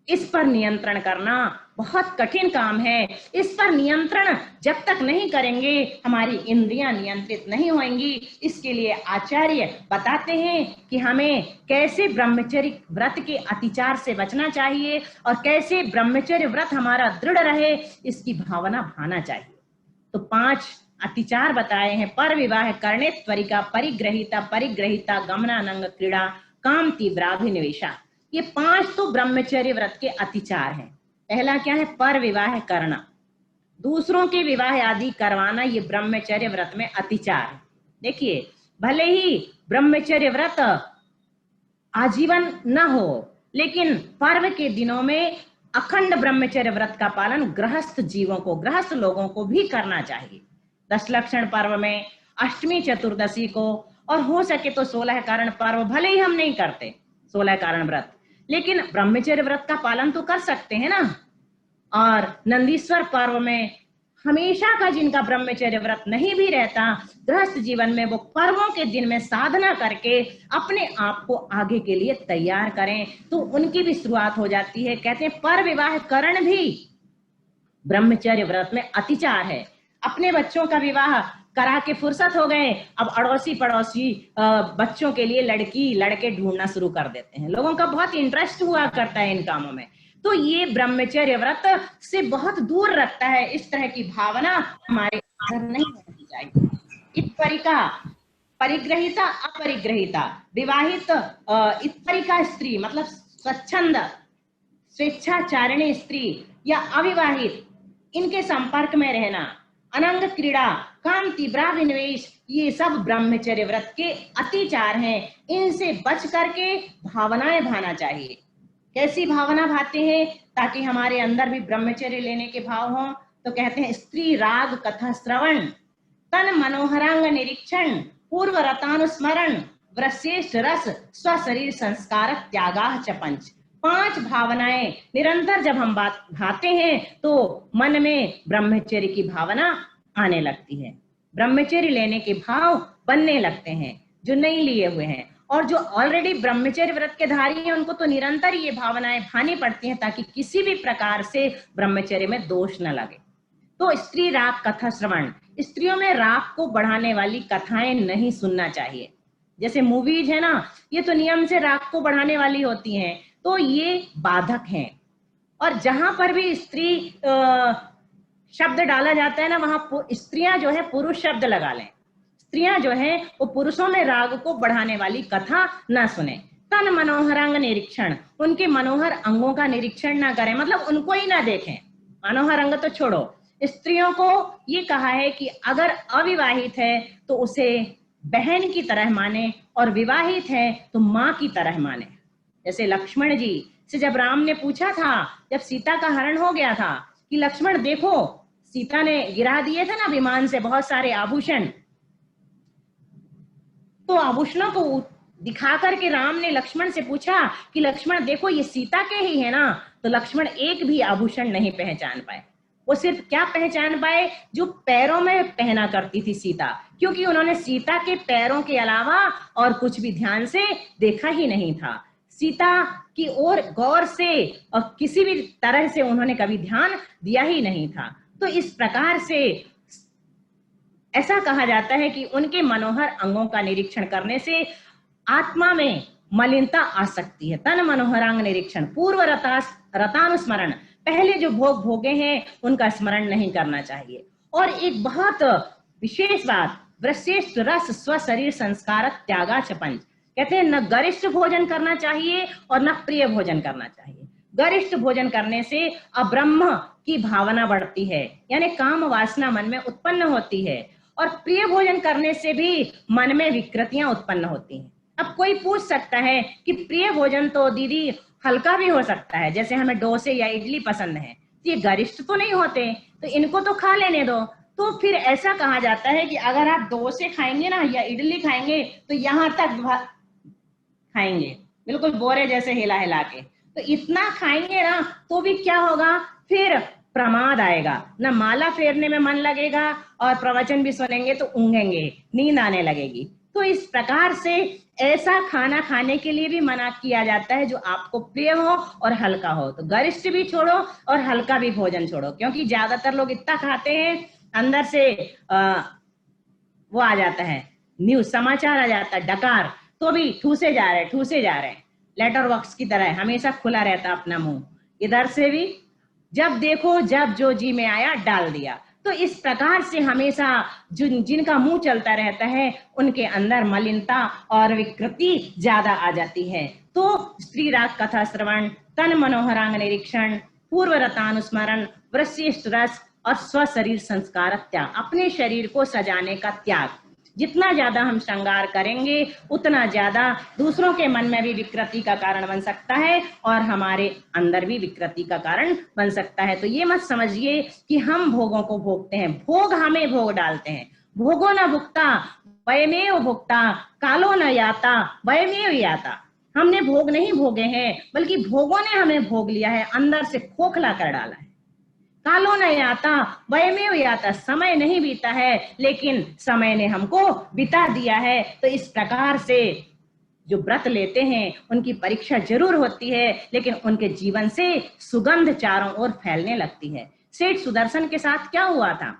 इस पर नियंत्रण करना बहुत कठिन काम है। इस पर नियंत्रण जब तक नहीं करेंगे हमारी इंद्रियां नियंत्रित नहीं होंगी। इसके लिए आचार्य बताते हैं कि हमें कैसे ब्रह्मचर्य व्रत के अतिचार से बचना चाहिए और कैसे ब्रह्मचर्य व्रत हमारा दृढ़ रहे, इसकी भावना भाना चाहिए। तो 5 अतिचार बताए हैं। पर विवाह करणे त्वरिका, परिग्रहिता, परिग्रहिता, गमनानंग क्रीड़ा, काम तीव्राभिनिवेशा। ये 5 तो ब्रह्मचर्य व्रत के अतिचार हैं। पहला क्या है? पर विवाह करना, दूसरों के विवाह आदि करवाना, ये ब्रह्मचर्य व्रत में अतिचार है। देखिए, भले ही ब्रह्मचर्य व्रत आजीवन न हो, लेकिन पर्व के दिनों में अखंड ब्रह्मचर्य व्रत का पालन गृहस्थ जीवों को, गृहस्थ लोगों को भी करना चाहिए। 10 लक्षण पर्व में, अष्टमी चतुर्दशी को, और हो सके तो 16 कारण पर्व, भले ही हम नहीं करते 16 कारण व्रत, लेकिन ब्रह्मचर्य व्रत का पालन तो कर सकते हैं ना। और नंदीश्वर पर्व में हमेशा का जिनका ब्रह्मचर्य व्रत नहीं भी रहता, गृहस्थ जीवन में वो पर्वों के दिन में साधना करके अपने आप को आगे के लिए तैयार करें, तो उनकी भी शुरुआत हो जाती है। कहते हैं पर विवाह करण भी ब्रह्मचर्य व्रत में अतिचार है। अपने बच्चों का विवाह करा के फुर्सत हो गए, अब अड़ोसी पड़ोसी बच्चों के लिए लड़की लड़के ढूंढना शुरू कर देते हैं। लोगों का बहुत इंटरेस्ट हुआ करता है इन कामों में, तो ये ब्रह्मचर्य व्रत से बहुत दूर रखता है। इस तरह की भावना हमारे अंदर नहीं होनी चाहिए। इत्परिका, परिग्रहिता, अपरिग्रहिता, विवाहित इत्परिका स्त्री मतलब स्वच्छंद स्वेच्छाचारिणी स्त्री या अविवाहित, इनके संपर्क में रहना, अनंग क्रीड़ा, काम तीव्राभिनिवेश, ये सब ब्रह्मचर्य व्रत के अतिचार हैं। इनसे बच करके भावनाएं भाना चाहिए। कैसी भावना भाते हैं ताकि हमारे अंदर भी ब्रह्मचर्य लेने के भाव हों? तो कहते हैं स्त्री राग कथा श्रवण, तन मनोहरांग निरीक्षण, पूर्व रतानुस्मरण, वृश्रेष्ठ रस, स्वशरीर संस्कार त्यागाह च पंच। 5 भावनाएं निरंतर जब हम भाते हैं तो मन में ब्रह्मचर्य की भावना आने लगती है, ब्रह्मचर्य लेने के भाव बनने लगते हैं। जो नहीं लिए हुए हैं और जो ऑलरेडी ब्रह्मचर्य व्रत के धारी हैं, उनको तो निरंतर ये भावनाएं भानी पड़ती हैं ताकि किसी भी प्रकार से ब्रह्मचर्य में दोष न लगे। तो स्त्री राग कथा श्रवण, स्त्रियों में राग को बढ़ाने वाली कथाएं नहीं सुनना चाहिए। जैसे मूवीज है ना, ये तो नियम से राग को बढ़ाने वाली होती हैं, तो ये बाधक हैं। और जहां पर भी स्त्री शब्द डाला जाता है ना, वहां स्त्रियां जो है पुरुष शब्द लगा लें। स्त्रियां जो है वो पुरुषों में राग को बढ़ाने वाली कथा ना सुने। तन मनोहरांग निरीक्षण, उनके मनोहर अंगों का निरीक्षण ना करें, मतलब उनको ही ना देखें। मनोहर अंग तो छोड़ो, स्त्रियों को ये कहा है कि अगर अविवाहित है तो उसे बहन की तरह माने, और विवाहित है तो माँ की तरह माने। जैसे लक्ष्मण जी से जब राम ने पूछा था, जब सीता का हरण हो गया था, कि लक्ष्मण देखो, सीता ने गिरा दिए थे ना विमान से बहुत सारे आभूषण, तो आभूषणों को दिखा करके राम ने लक्ष्मण से पूछा कि लक्ष्मण देखो ये सीता के ही है ना, तो लक्ष्मण एक भी आभूषण नहीं पहचान पाए। वो सिर्फ क्या पहचान पाए, जो पैरों में पहना करती थी सीता, क्योंकि उन्होंने सीता के पैरों के अलावा और कुछ भी ध्यान से देखा ही नहीं था। सीता की ओर गौर से और किसी भी तरह से उन्होंने कभी ध्यान दिया ही नहीं था। तो इस प्रकार से ऐसा कहा जाता है कि उनके मनोहर अंगों का निरीक्षण करने से आत्मा में मलिनता आ सकती है। तन मनोहरांग निरीक्षण, पूर्व रतानुस्मरण, पहले जो भोग भोगे हैं उनका स्मरण नहीं करना चाहिए। और एक बहुत विशेष बात, वृश्रेष्ठ रस स्व शरीर संस्कार त्यागा चपंच, कहते हैं न गरिष्ठ भोजन करना चाहिए और न प्रिय भोजन करना चाहिए। गरिष्ठ भोजन करने से अब्रह्म की भावना बढ़ती है, यानी काम वासना मन में उत्पन्न होती है, और प्रिय भोजन करने से भी मन में विकृतियां उत्पन्न होती हैं। अब कोई पूछ सकता है कि प्रिय भोजन तो दीदी हल्का भी हो सकता है, जैसे हमें डोसे या इडली पसंद है, ये गरिष्ठ तो नहीं होते, तो इनको तो खा लेने दो। तो फिर ऐसा कहा जाता है कि अगर आप डोसे खाएंगे ना या इडली खाएंगे तो यहाँ तक खाएंगे, बिल्कुल बोरे जैसे हिला हिला के, तो इतना खाएंगे ना तो भी क्या होगा, फिर प्रमाद आएगा, ना माला फेरने में मन लगेगा और प्रवचन भी सुनेंगे तो ऊँघेंगे, नींद आने लगेगी। तो इस प्रकार से ऐसा खाना खाने के लिए भी मना किया जाता है जो आपको प्रिय हो और हल्का हो। तो गरिष्ठ भी छोड़ो और हल्का भी भोजन छोड़ो, क्योंकि ज्यादातर लोग इतना खाते हैं अंदर से वो आ जाता है, न्यूज समाचार आ जाता है, डकार, तो भी ठूसे जा रहे हैं, लेटर बॉक्स की तरह हमेशा खुला रहता अपना मुंह, इधर से भी जब देखो जब जो जी में आया डाल दिया। तो इस प्रकार से हमेशा जिनका मुंह चलता रहता है उनके अंदर मलिनता और विकृति ज्यादा आ जाती है। तो स्त्री राग कथा श्रवण, तन मनोहरांग निरीक्षण, पूर्व रतानुस्मरण, वृश्रेष्ठ रस और स्व शरीर संस्कार त्याग, अपने शरीर को सजाने का त्याग। जितना ज्यादा हम श्रृंगार करेंगे उतना ज्यादा दूसरों के मन में भी विकृति का कारण बन सकता है और हमारे अंदर भी विकृति का कारण बन सकता है। तो ये मत समझिए कि हम भोगों को भोगते हैं, भोग हमें भोग डालते हैं। भोगो न भुक्ता वयमेव भुक्ता, कालो न याता वयमेव याता। हमने भोग नहीं भोगे हैं, बल्कि भोगों ने हमें भोग लिया है, अंदर से खोखला कर डाला है। कालो न याता वयमेव याता, समय नहीं बीता है लेकिन समय ने हमको बिता दिया है। तो इस प्रकार से जो व्रत लेते हैं उनकी परीक्षा जरूर होती है, लेकिन उनके जीवन से सुगंध चारों ओर फैलने लगती है। सेठ सुदर्शन के साथ क्या हुआ था,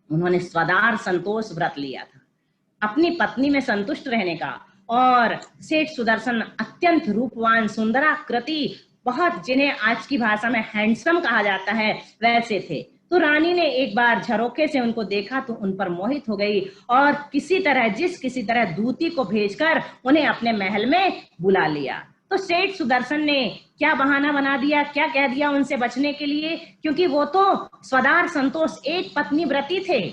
उन्होंने स्वदार संतोष व्रत लिया था, अपनी पत्नी में संतुष्ट रहने का। और सेठ सुदर्शन अत्यंत रूपवान, सुंदराकृति, बहुत जिन्हें आज की भाषा में हैंडसम कहा जाता है वैसे थे। तो रानी ने एक बार झरोखे से उनको देखा तो उन पर मोहित हो गई और किसी तरह दूती को भेजकर उन्हें अपने महल में बुला लिया। तो सेठ सुदर्शन ने क्या बहाना बना दिया, क्या कह दिया उनसे बचने के लिए, क्योंकि वो तो स्वदार संतोष एक पत्नी व्रती थे।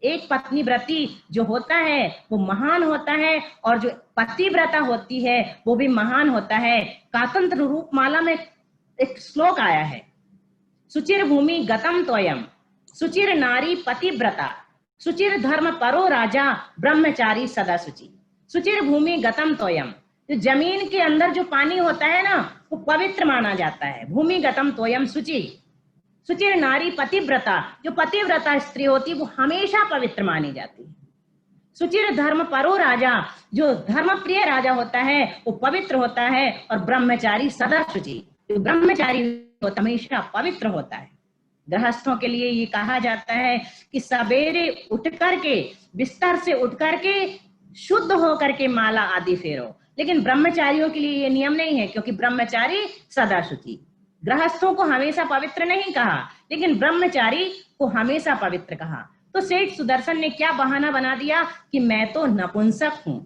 एक पत्नी व्रती जो होता है वो महान होता है, और जो पतिव्रता होती है वो भी महान होता है। कातंत्र रूपमाला में एक श्लोक आया है, सुचिर भूमि गतम तोयम, सुचिर नारी पतिव्रता, सुचिर धर्म परो राजा, ब्रह्मचारी सदा सुचि। सुचिर भूमि गतम तोयम, तो जमीन के अंदर जो पानी होता है ना वो पवित्र माना जाता है। भूमि गतम तोयम सुचि, सुचिर नारी पतिव्रता, जो पतिव्रता स्त्री होती वो हमेशा पवित्र मानी जाती है। सुचिर धर्म परो राजा, जो धर्म प्रिय राजा होता है वो पवित्र होता है। और ब्रह्मचारी सदा शुचि, जो ब्रह्मचारी होता हमेशा पवित्र होता है। गृहस्थों के लिए ये कहा जाता है कि सवेरे उठ करके, बिस्तर से उठ करके शुद्ध हो करके माला आदि फेरो। लेकिन ब्रह्मचारियों के लिए ये नियम नहीं है, क्योंकि ब्रह्मचारी सदा शुचि। गृहस्थों को हमेशा पवित्र नहीं कहा, लेकिन ब्रह्मचारी को हमेशा पवित्र कहा। तो सेठ सुदर्शन ने क्या बहाना बना दिया कि मैं तो नपुंसक हूं,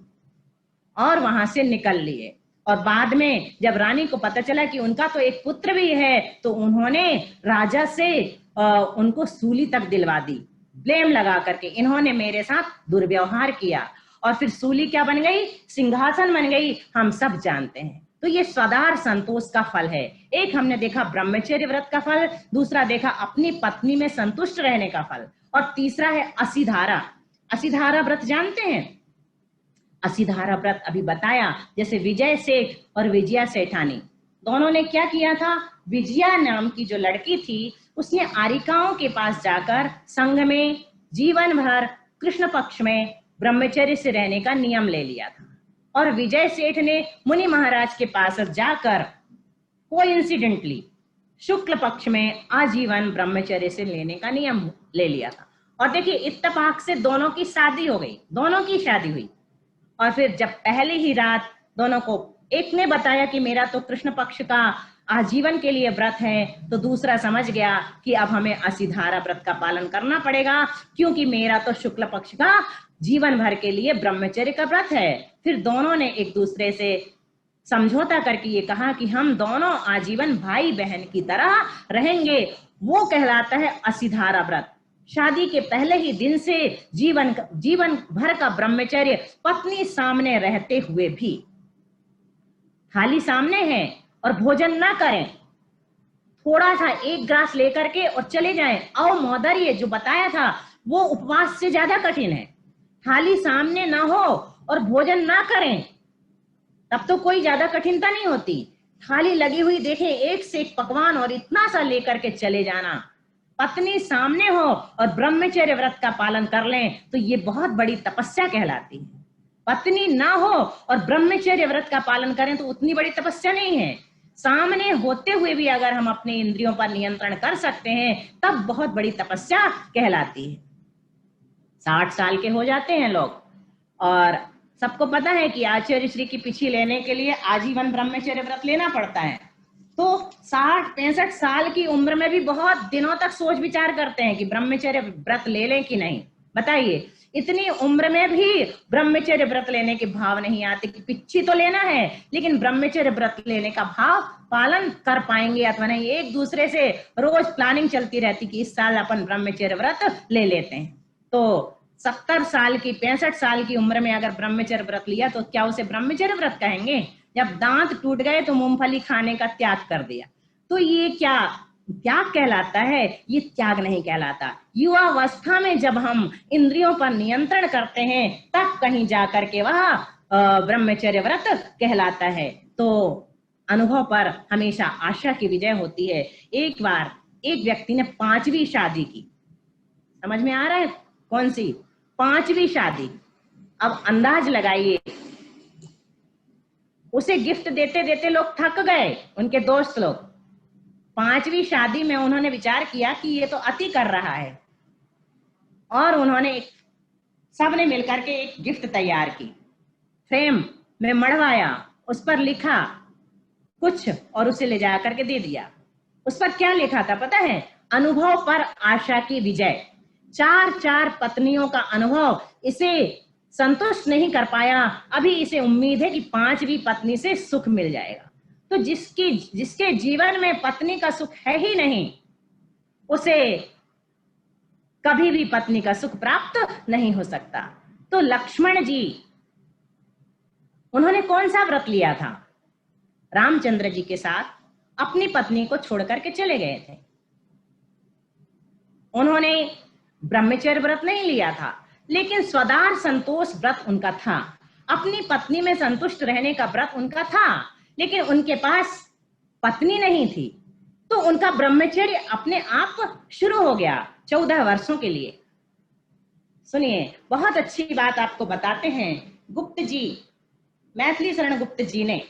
और वहां से निकल लिए। और बाद में जब रानी को पता चला कि उनका तो एक पुत्र भी है, तो उन्होंने राजा से उनको सूली तक दिलवा दी, ब्लेम लगा करके, इन्होंने मेरे साथ दुर्व्यवहार किया। और फिर सूली क्या बन गई? सिंहासन बन गई, हम सब जानते हैं। तो ये स्वदार संतोष का फल है। एक हमने देखा ब्रह्मचर्य व्रत का फल, दूसरा देखा अपनी पत्नी में संतुष्ट रहने का फल, और तीसरा है असीधारा। असीधारा व्रत जानते हैं? असीधारा व्रत अभी बताया। जैसे विजय सेठ और विजया सेठानी दोनों ने क्या किया था? विजया नाम की जो लड़की थी, उसने आरिकाओं के पास जाकर संघ में जीवन भर कृष्ण पक्ष में ब्रह्मचर्य से रहने का नियम ले लिया था। और विजय सेठ ने मुनि महाराज के पास जाकर कोइंसिडेंटली शुक्ल पक्ष में आजीवन ब्रह्मचर्य से लेने का नियम ले लिया था। और देखिए, इत्तेफाक से दोनों की शादी हो गई, दोनों की शादी हुई। और फिर जब पहले ही रात दोनों को, एक ने बताया कि मेरा तो कृष्ण पक्ष का आजीवन के लिए व्रत है, तो दूसरा समझ गया कि अब हमें असीधारा व्रत का पालन करना पड़ेगा, क्योंकि मेरा तो शुक्ल पक्ष का जीवन भर के लिए ब्रह्मचर्य का व्रत है। फिर दोनों ने एक दूसरे से समझौता करके ये कहा कि हम दोनों आजीवन भाई बहन की तरह रहेंगे। वो कहलाता है असीधारा व्रत। शादी के पहले ही दिन से जीवन भर का ब्रह्मचर्य, पत्नी सामने रहते हुए भी, थाली सामने है और भोजन ना करें, थोड़ा सा एक ग्रास लेकर के और चले जाएं। और मौदर्य जो बताया था वो उपवास से ज्यादा कठिन है। थाली सामने ना हो और भोजन ना करें, तब तो कोई ज्यादा कठिनता नहीं होती। थाली लगी हुई देखें, एक से एक पकवान और इतना सा लेकर के चले जाना। पत्नी सामने हो और ब्रह्मचर्य व्रत का पालन कर लें तो ये बहुत बड़ी तपस्या कहलाती है। पत्नी ना हो और ब्रह्मचर्य व्रत का पालन करें तो उतनी बड़ी तपस्या नहीं है। सामने होते हुए भी अगर हम अपने इंद्रियों पर नियंत्रण कर सकते हैं तब बहुत बड़ी तपस्या कहलाती है। 60 साल के हो जाते हैं लोग, और सबको पता है कि आचार्य श्री की पीछी लेने के लिए आजीवन ब्रह्मचर्य व्रत लेना पड़ता है। तो 60-65 साल की उम्र में भी बहुत दिनों तक सोच विचार करते हैं कि ब्रह्मचर्य व्रत ले लें कि नहीं। बताइए, इतनी उम्र में भी ब्रह्मचर्य व्रत लेने के भाव नहीं आते कि पिच्छी तो लेना है, लेकिन ब्रह्मचर्य व्रत लेने का भाव पालन कर पाएंगे अथवा नहीं। एक दूसरे से रोज प्लानिंग चलती रहती कि इस साल अपन ब्रह्मचर्य व्रत ले लेते हैं। तो 70 साल की, 65 साल की उम्र में अगर ब्रह्मचर्य व्रत लिया तो क्या उसे ब्रह्मचर्य व्रत कहेंगे? जब दांत टूट गए तो मूंगफली खाने का त्याग कर दिया, तो ये क्या त्याग कहलाता है? ये त्याग नहीं कहलाता। युवावस्था में जब हम इंद्रियों पर नियंत्रण करते हैं तब कहीं जाकर के वह ब्रह्मचर्य व्रत कहलाता है। तो अनुभव पर हमेशा आशा की विजय होती है। एक बार एक व्यक्ति ने 5वीं शादी की, समझ में आ रहा है कौन सी? 5वीं शादी। अब अंदाज लगाइए, उसे गिफ्ट देते देते लोग थक गए, उनके दोस्त लोग। 5वीं शादी में उन्होंने विचार किया कि ये तो अति कर रहा है, और उन्होंने सबने मिलकर के एक गिफ्ट तैयार की, फ्रेम में मढ़वाया, उस पर लिखा कुछ और उसे ले जाकर के दे दिया। उस पर क्या लिखा था पता है? अनुभव पर आशा की विजय। 4 पत्नियों का अनुभव इसे संतुष्ट नहीं कर पाया। अभी इसे उम्मीद है कि 5वीं पत्नी से सुख मिल जाएगा। तो जिसके जीवन में पत्नी का सुख है ही नहीं, उसे कभी भी पत्नी का सुख प्राप्त नहीं हो सकता। तो लक्ष्मण जी, उन्होंने कौन सा व्रत लिया था? रामचंद्र जी के साथ अपनी पत्नी को छोड़ करके चले गए थे। उन्होंने ब्रह्मचर्य व्रत नहीं लिया था, लेकिन स्वदार संतोष व्रत उनका था। अपनी पत्नी में संतुष्ट रहने का व्रत उनका था, लेकिन उनके पास पत्नी नहीं थी, तो उनका ब्रह्मचर्य अपने आप शुरू हो गया 14 वर्षों के लिए। सुनिए, बहुत अच्छी बात आपको बताते हैं। गुप्त जी, मैथिली शरण गुप्त जी ने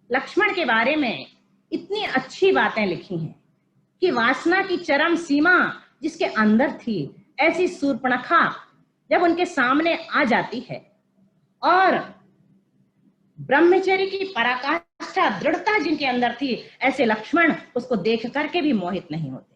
लक्ष्मण के बारे में इतनी अच्छी बातें लिखी हैं। कि वासना की चरम सीमा जिसके अंदर थी, ऐसी शूर्पणखा जब उनके सामने आ जाती है और ब्रह्मचर्य की पराकाष्ठा दृढ़ता जिनके अंदर थी, ऐसे लक्ष्मण उसको देख करके भी मोहित नहीं होते।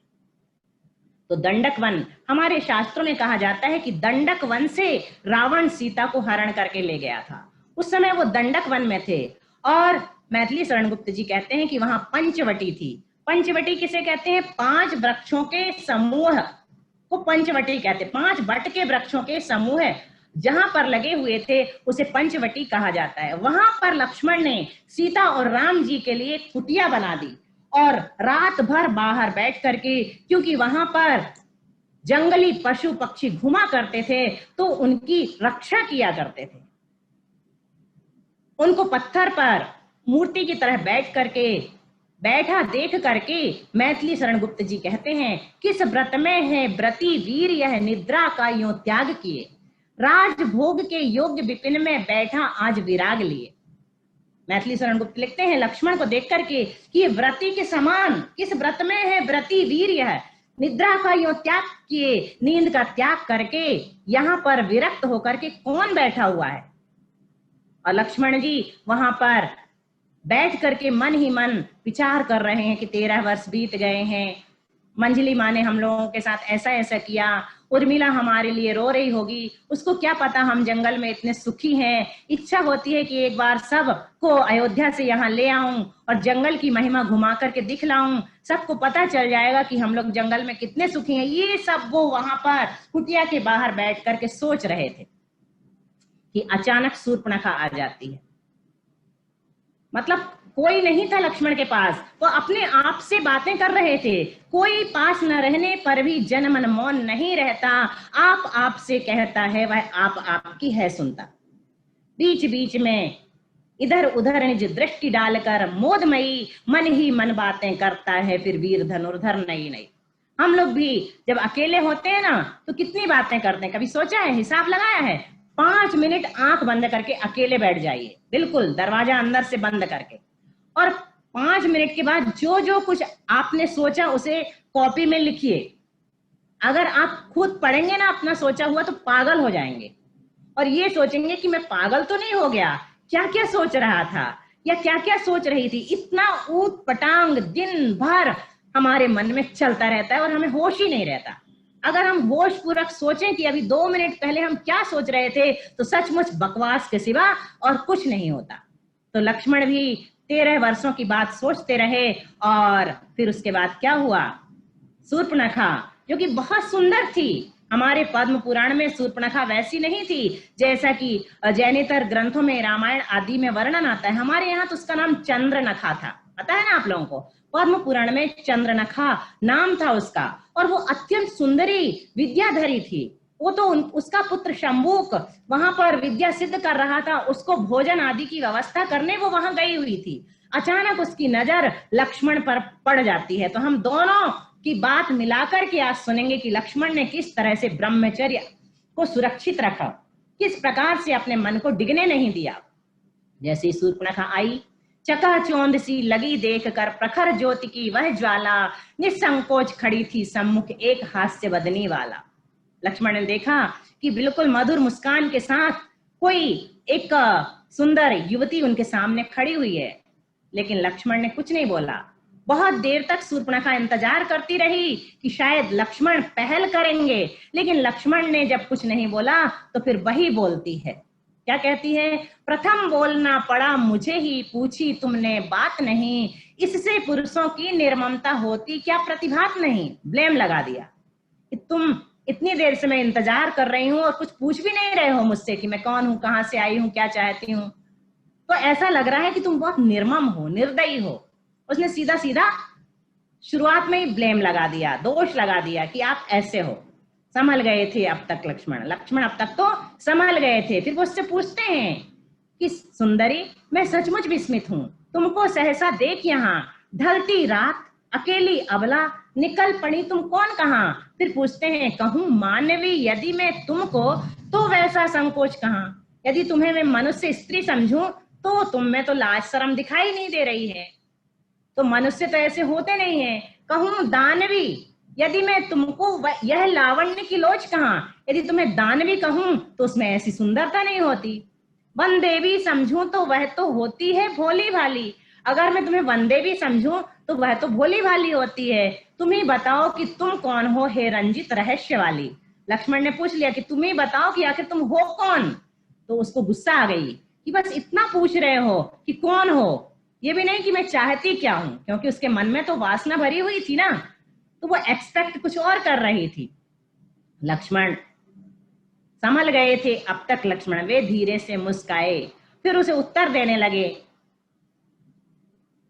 तो दंडक वन, हमारे शास्त्रों में कहा जाता है कि दंडक वन से रावण सीता को हरण करके ले गया था। उस समय वो दंडक वन में थे और मैथिली शरण गुप्त जी कहते हैं कि वहां पंचवटी थी। पंचवटी किसे कहते हैं? 5 वृक्षों के समूह को पंचवटी कहते हैं। 5 वट के वृक्षों के समूह जहां पर लगे हुए थे उसे पंचवटी कहा जाता है। वहां पर लक्ष्मण ने सीता और राम जी के लिए कुटिया बना दी और रात भर बाहर बैठ करके, क्योंकि वहां पर जंगली पशु पक्षी घुमा करते थे, तो उनकी रक्षा किया करते थे। उनको पत्थर पर मूर्ति की तरह बैठा देख करके मैथिली शरण गुप्त जी कहते हैं, किस व्रत में है व्रती वीर यह निद्रा का यूं त्याग किए, राजभोग के योग्य विपिन में बैठा आज विराग लिए। मैथिली शरण गुप्त लिखते हैं लक्ष्मण को देख करके कि व्रती के समान, किस व्रत में है व्रती वीर यह निद्रा का यूं त्याग किए, नींद का त्याग करके यहाँ पर विरक्त होकर के कौन बैठा हुआ है। और लक्ष्मण जी वहां पर बैठ करके मन ही मन विचार कर रहे हैं कि 13 वर्ष बीत गए हैं, मंजली माँ ने हम लोगों के साथ ऐसा ऐसा किया, उर्मिला हमारे लिए रो रही होगी, उसको क्या पता हम जंगल में इतने सुखी हैं। इच्छा होती है कि एक बार सब को अयोध्या से यहाँ ले आऊं और जंगल की महिमा घुमा करके दिखलाऊं, सबको पता चल जाएगा कि हम लोग जंगल में कितने सुखी हैं। ये सब वो वहां पर कुटिया के बाहर बैठ करके सोच रहे थे कि अचानक शूर्पणखा आ जाती है। मतलब कोई नहीं था लक्ष्मण के पास, वो अपने आप से बातें कर रहे थे। कोई पास न रहने पर भी जन मन मौन नहीं रहता, आप से कहता है वह आप आपकी है सुनता। बीच बीच में इधर उधर निज दृष्टि डालकर मोदमयी मन ही मन बातें करता है, फिर वीर धनुर्धर नई नई। हम लोग भी जब अकेले होते हैं ना तो कितनी बातें करते हैं, कभी सोचा है, हिसाब लगाया है? 5 मिनट आंख बंद करके अकेले बैठ जाइए, बिल्कुल दरवाजा अंदर से बंद करके, और 5 मिनट के बाद जो जो कुछ आपने सोचा उसे कॉपी में लिखिए। अगर आप खुद पढ़ेंगे ना अपना सोचा हुआ तो पागल हो जाएंगे और ये सोचेंगे कि मैं पागल तो नहीं हो गया, क्या क्या सोच रहा था या क्या क्या सोच रही थी। इतना ऊट पटांग दिन भर हमारे मन में चलता रहता है और हमें होश ही नहीं रहता। अगर हम होश पूर्वक सोचें कि अभी 2 मिनट पहले हम क्या सोच रहे थे, तो सचमुच बकवास के सिवा और कुछ नहीं होता। तो लक्ष्मण भी 13 वर्षों की बात सोचते रहे और फिर उसके बाद क्या हुआ, शूर्पणखा जो कि बहुत सुंदर थी। हमारे पद्म पुराण में शूर्पणखा वैसी नहीं थी जैसा कि जैनेतर ग्रंथों में, रामायण आदि में वर्णन आता है। हमारे यहाँ तो उसका नाम चंद्रनखा था, पता है ना आप लोगों को। पद्म पुराण में चंद्रनखा नाम था उसका, और वो अत्यंत सुंदरी विद्याधरी थी। वो तो उसका पुत्र शंभुक वहां पर विद्या सिद्ध कर रहा था, उसको भोजन आदि की व्यवस्था करने वो वहां गई हुई थी। अचानक उसकी नजर लक्ष्मण पर पड़ जाती है। तो हम दोनों की बात मिलाकर के आज सुनेंगे कि लक्ष्मण ने किस तरह से ब्रह्मचर्य को सुरक्षित रखा, किस प्रकार से अपने मन को डिगने नहीं दिया। जैसे शूर्पणखा आई, चकाचौंध सी लगी देख कर प्रखर ज्योति की वह ज्वाला, निसंकोच खड़ी थी सम्मुख एक हास्य बदनी वाला। लक्ष्मण ने देखा कि बिल्कुल मधुर मुस्कान के साथ कोई एक सुंदर युवती उनके सामने खड़ी हुई है, लेकिन लक्ष्मण ने कुछ नहीं बोला। बहुत देर तक शूर्पणखा इंतजार करती रही कि शायद लक्ष्मण पहल करेंगे, लेकिन लक्ष्मण ने जब कुछ नहीं बोला तो फिर वही बोलती है। क्या कहती है? प्रथम बोलना पड़ा मुझे ही, पूछी तुमने बात नहीं, इससे पुरुषों की निर्ममता होती क्या प्रतिभात नहीं। ब्लेम लगा दिया कि तुम इतनी देर से मैं इंतजार कर रही हूँ और कुछ पूछ भी नहीं रहे हो मुझसे कि मैं कौन हूँ, कहाँ से आई हूँ, क्या चाहती हूँ। तो ऐसा लग रहा है कि तुम बहुत निर्मम हो, निर्दयी हो। उसने सीधा सीधा शुरुआत में ही ब्लेम लगा दिया, दोष लगा दिया कि आप ऐसे हो। संभल गए थे अब तक लक्ष्मण अब तक तो संभल गए थे। फिर वो उससे पूछते हैं कि सुंदरी, मैं सचमुच विस्मित हूँ, तुमको सहसा देख यहाँ ढलती रात, अकेली अबला निकल पड़ी तुम कौन कहाँ। फिर पूछते हैं, कहूँ मानवी यदि मैं तुमको, तो वैसा संकोच कहाँ। यदि तुम्हें मैं मनुष्य स्त्री समझूं तो तुम में तो लाज शर्म दिखाई नहीं दे रही है। तो मनुष्य तो ऐसे होते नहीं है। कहूं दानवी, यदि मैं तुमको यह लावण्य की लोच कहाँ, यदि तुम्हें दानवी कहूं तो उसमें ऐसी सुंदरता नहीं होती। वन देवी समझूं तो वह तो होती है भोली भाली, अगर मैं तुम्हें वन देवी समझूं तो वह तो भोली भाली होती है। तुम ही बताओ कि तुम कौन हो हे रंजित रहस्य वाली। लक्ष्मण ने पूछ लिया कि तुम ही बताओ कि आखिर तुम हो कौन। तो उसको गुस्सा आ गई कि बस इतना पूछ रहे हो कि कौन हो, ये भी नहीं कि मैं चाहती क्या हूं, क्योंकि उसके मन में तो वासना भरी हुई थी ना, तो वो एक्सपेक्ट कुछ और कर रही थी। लक्ष्मण संभल गए थे अब तक लक्ष्मण, वे धीरे से मुस्काए, फिर उसे उत्तर देने लगे।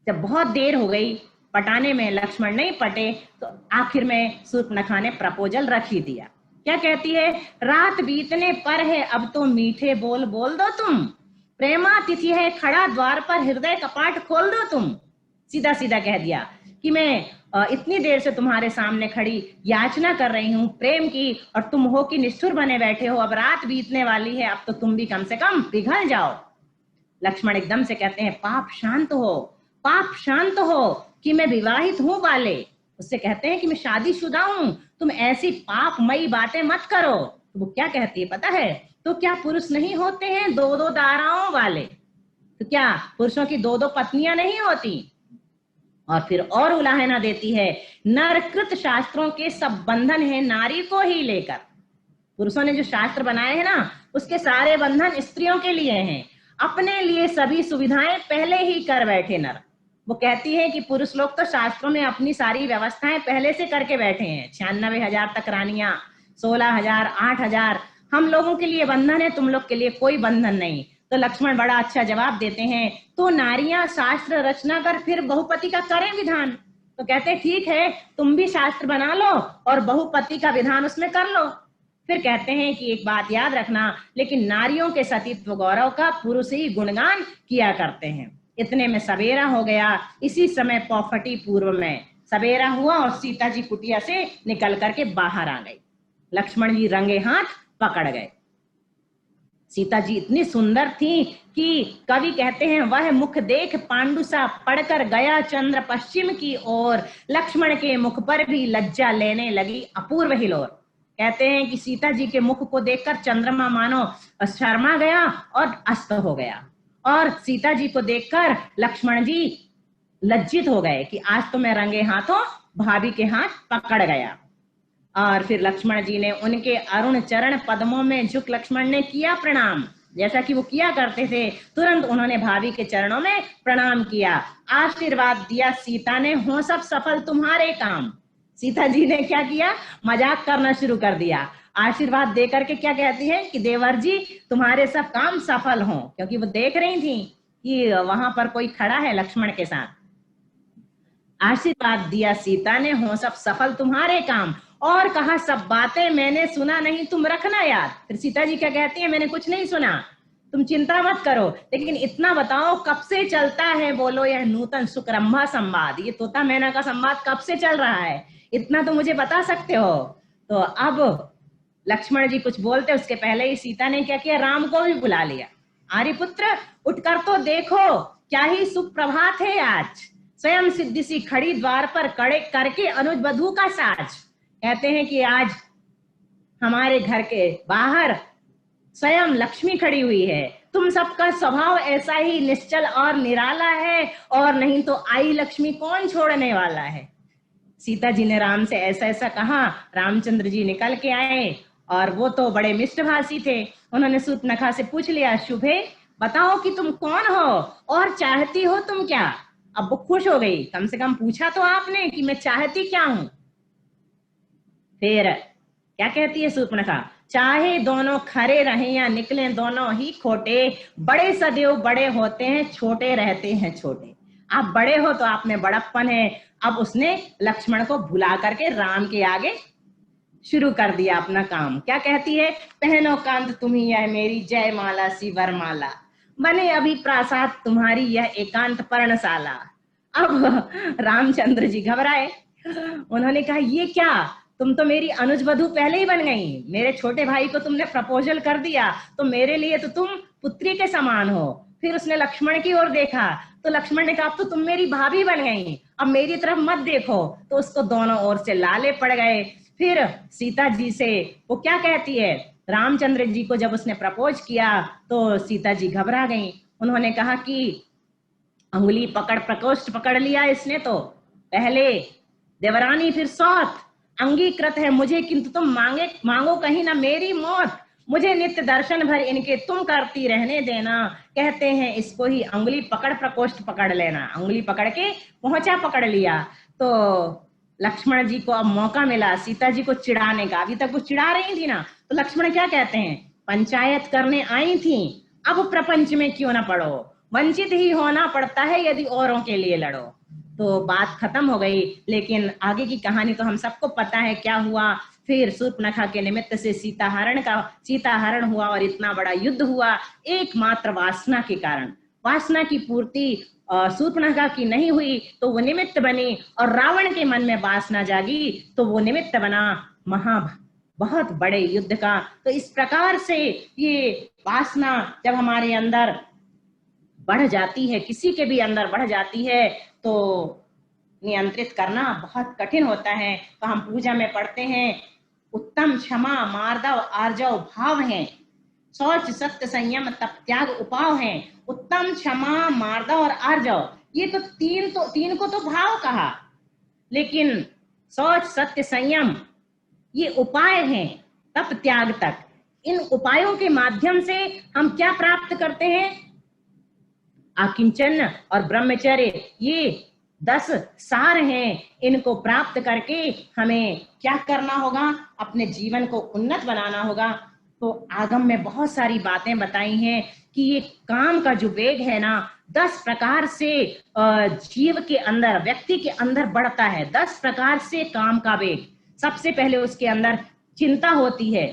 जब बहुत देर हो गई पटाने में, लक्ष्मण नहीं पटे, तो आखिर में शूर्पणखा ने प्रपोजल रख ही दिया। क्या कहती है, रात बीतने पर है अब तो मीठे बोल बोल दो तुम, प्रेमा तिथि है खड़ा द्वार पर हृदय कपाट खोल दो तुम। सीधा सीधा कह दिया कि मैं इतनी देर से तुम्हारे सामने खड़ी याचना कर रही हूँ प्रेम की, और तुम हो कि निष्ठुर बने बैठे हो। अब रात बीतने वाली है, अब तो तुम भी कम से कम पिघल जाओ। लक्ष्मण एकदम से कहते हैं, पाप शांत हो, पाप शांत हो कि मैं विवाहित हूँ बाले। उससे कहते हैं कि मैं शादीशुदा हूँ, तुम ऐसी पापमयी बातें मत करो। तो वो क्या कहती है पता है, तो क्या पुरुष नहीं होते हैं दो दो दाराओं वाले, तो क्या पुरुषों की दो दो पत्नियां नहीं होती। और फिर और उलाहना देती है, नरकृत शास्त्रों के सब बंधन है नारी को ही लेकर। पुरुषों ने जो शास्त्र बनाए हैं ना, उसके सारे बंधन स्त्रियों के लिए हैं, अपने लिए सभी सुविधाएं पहले ही कर बैठे नर। वो कहती है कि पुरुष लोग तो शास्त्रों में अपनी सारी व्यवस्थाएं पहले से करके बैठे हैं, 96,000 तक रानियां, 16,000, 8,000, हम लोगों के लिए बंधन है, तुम लोग के लिए कोई बंधन नहीं। तो लक्ष्मण बड़ा अच्छा जवाब देते हैं, तो नारियां शास्त्र रचना कर फिर बहुपति का करें विधान। तो कहते ठीक है, तुम भी शास्त्र बना लो और बहुपति का विधान उसमें कर लो। फिर कहते हैं कि एक बात याद रखना, लेकिन नारियों के सतीत्व गौरव का पुरुष ही गुणगान किया करते हैं। इतने में सवेरा हो गया। इसी समय पौफटी पूर्व में सवेरा हुआ और सीता जी कुटिया से निकल करके बाहर आ गई। लक्ष्मण जी रंगे हाथ पकड़ गए। सीता जी इतनी सुंदर थी कि कवि कहते हैं, वह मुख देख पांडुसा पढ़कर गया चंद्र पश्चिम की ओर, लक्ष्मण के मुख पर भी लज्जा लेने लगी अपूर्व हिलोर। कहते हैं कि सीता जी के मुख को देखकर चंद्रमा मानो शर्मा गया और अस्त हो गया, और सीता जी को देखकर लक्ष्मण जी लज्जित हो गए कि आज तो मैं रंगे हाथों भाभी के हाथ पकड़ गया। और फिर लक्ष्मण जी ने उनके अरुण चरण पद्मों में झुक लक्ष्मण ने किया प्रणाम, जैसा कि वो किया करते थे। तुरंत उन्होंने भाभी के चरणों में प्रणाम किया, आशीर्वाद दिया सीता ने, हो सब सफल तुम्हारे काम। सीता जी ने क्या किया, मजाक करना शुरू कर दिया। आशीर्वाद दे करके क्या कहती है कि देवर जी तुम्हारे सब काम सफल हों, क्योंकि वो देख रही थी कि वहां पर कोई खड़ा है लक्ष्मण के साथ। आशीर्वाद दिया सीता ने, हो सब सफल तुम्हारे काम, और कहा सब बातें मैंने सुना नहीं तुम रखना याद। फिर सीता जी क्या कहती है, मैंने कुछ नहीं सुना, तुम चिंता मत करो, लेकिन इतना बताओ कब से चलता है बोलो यह नूतन सुकरंभा संवाद, ये तोता मैना का संवाद कब से चल रहा है, इतना तो मुझे बता सकते हो। तो अब लक्ष्मण जी कुछ बोलते उसके पहले ही सीता ने क्या किया, राम को भी बुला लिया। आर्यपुत्र उठकर तो देखो क्या ही सुप्रभात है आज, स्वयं सिद्धि सी खड़ी द्वार पर कड़े करके अनुज वधू का साज। कहते हैं कि आज हमारे घर के बाहर स्वयं लक्ष्मी खड़ी हुई है, तुम सबका स्वभाव ऐसा ही निश्चल और निराला है, और नहीं तो आई लक्ष्मी कौन छोड़ने वाला है। सीता जी ने राम से ऐसा ऐसा कहा। रामचंद्र जी निकल के आए और वो तो बड़े मिष्टभाषी थे। उन्होंने शूर्पणखा से पूछ लिया, शुभे बताओ कि तुम कौन हो और चाहती हो तुम क्या। अब वो खुश हो गई, कम से कम पूछा तो आपने कि मैं चाहती क्या हूं। फिर क्या कहती है शूर्पणखा, चाहे दोनों खरे रहे या निकले दोनों ही खोटे, बड़े सदैव बड़े होते हैं, छोटे रहते हैं छोटे। आप बड़े हो तो आप में बड़प्पन है। अब उसने लक्ष्मण को भुला करके राम के आगे शुरू कर दिया अपना काम। क्या कहती है, पहनो कांत तुम्ही यह मेरी जय माला सी वरमाला, बने अभी प्रासाद तुम्हारी यह एकांत पर्णशाला। अब रामचंद्र जी घबराए, उन्होंने कहा ये क्या, तुम तो मेरी अनुज वधू पहले ही बन गई, मेरे छोटे भाई को तुमने प्रपोजल कर दिया, तो मेरे लिए तो तुम पुत्री के समान हो। फिर उसने लक्ष्मण की ओर देखा तो लक्ष्मण ने कहा अब तो तुम मेरी भाभी बन गई, अब मेरी तरफ मत देखो। तो उसको दोनों ओर से लाले पड़ गए। फिर सीता जी से वो क्या कहती है, रामचंद्र जी को जब उसने प्रपोज किया तो सीता जी घबरा गई। उन्होंने कहा कि अंगुली पकड़, प्रकोष्ठ पकड़ लिया इसने तो, पहले देवरानी फिर सौत, अंगीकृत है मुझे किंतु तुम मांगो कहीं ना मेरी मौत, मुझे नित्य दर्शन भर इनके तुम करती रहने देना। कहते हैं इसको ही अंगुली पकड़ प्रकोष्ठ पकड़ लेना। अंगुली पकड़ के पहुंचा, पकड़ लिया। तो लक्ष्मण जी को अब मौका मिला सीता जी को चिढ़ाने का। अभी तक वो चिढ़ा रही थी ना, तो लक्ष्मण क्या कहते हैं, पंचायत करने आई थी, अब प्रपंच में क्यों ना पड़ो, वंचित ही होना पड़ता है यदि औरों के लिए लड़ो। तो बात खत्म हो गई। लेकिन आगे की कहानी तो हम सबको पता है क्या हुआ। फिर शूर्पणखा के निमित्त से सीता हरण हुआ और इतना बड़ा युद्ध हुआ, एकमात्र वासना के कारण। वासना की पूर्ति शूर्पणखा की नहीं हुई तो वो निमित्त बनी, और रावण के मन में वासना जागी तो वो निमित्त बना बहुत बड़े युद्ध का। तो इस प्रकार से ये वासना जब हमारे अंदर बढ़ जाती है, किसी के भी अंदर बढ़ जाती है, तो नियंत्रित करना बहुत कठिन होता है। तो हम पूजा में पढ़ते हैं, उत्तम क्षमा मार्दव आर्जव भाव हैं, शौच सत्य संयम तप त्याग उपाव हैं। उत्तम क्षमा मार्दव और आर्जव, ये तो तीन को तो भाव कहा, लेकिन शौच सत्य संयम ये उपाय हैं तप त्याग तक। इन उपायों के माध्यम से हम क्या प्राप्त करते हैं, आकिंचन और ब्रह्मचर्य, ये 10 सार हैं। इनको प्राप्त करके हमें क्या करना होगा, अपने जीवन को उन्नत बनाना होगा। तो आगम में बहुत सारी बातें बताई हैं कि ये काम का जो वेग है ना, 10 प्रकार से जीव के अंदर, व्यक्ति के अंदर बढ़ता है। 10 प्रकार से काम का वेग। सबसे पहले उसके अंदर चिंता होती है,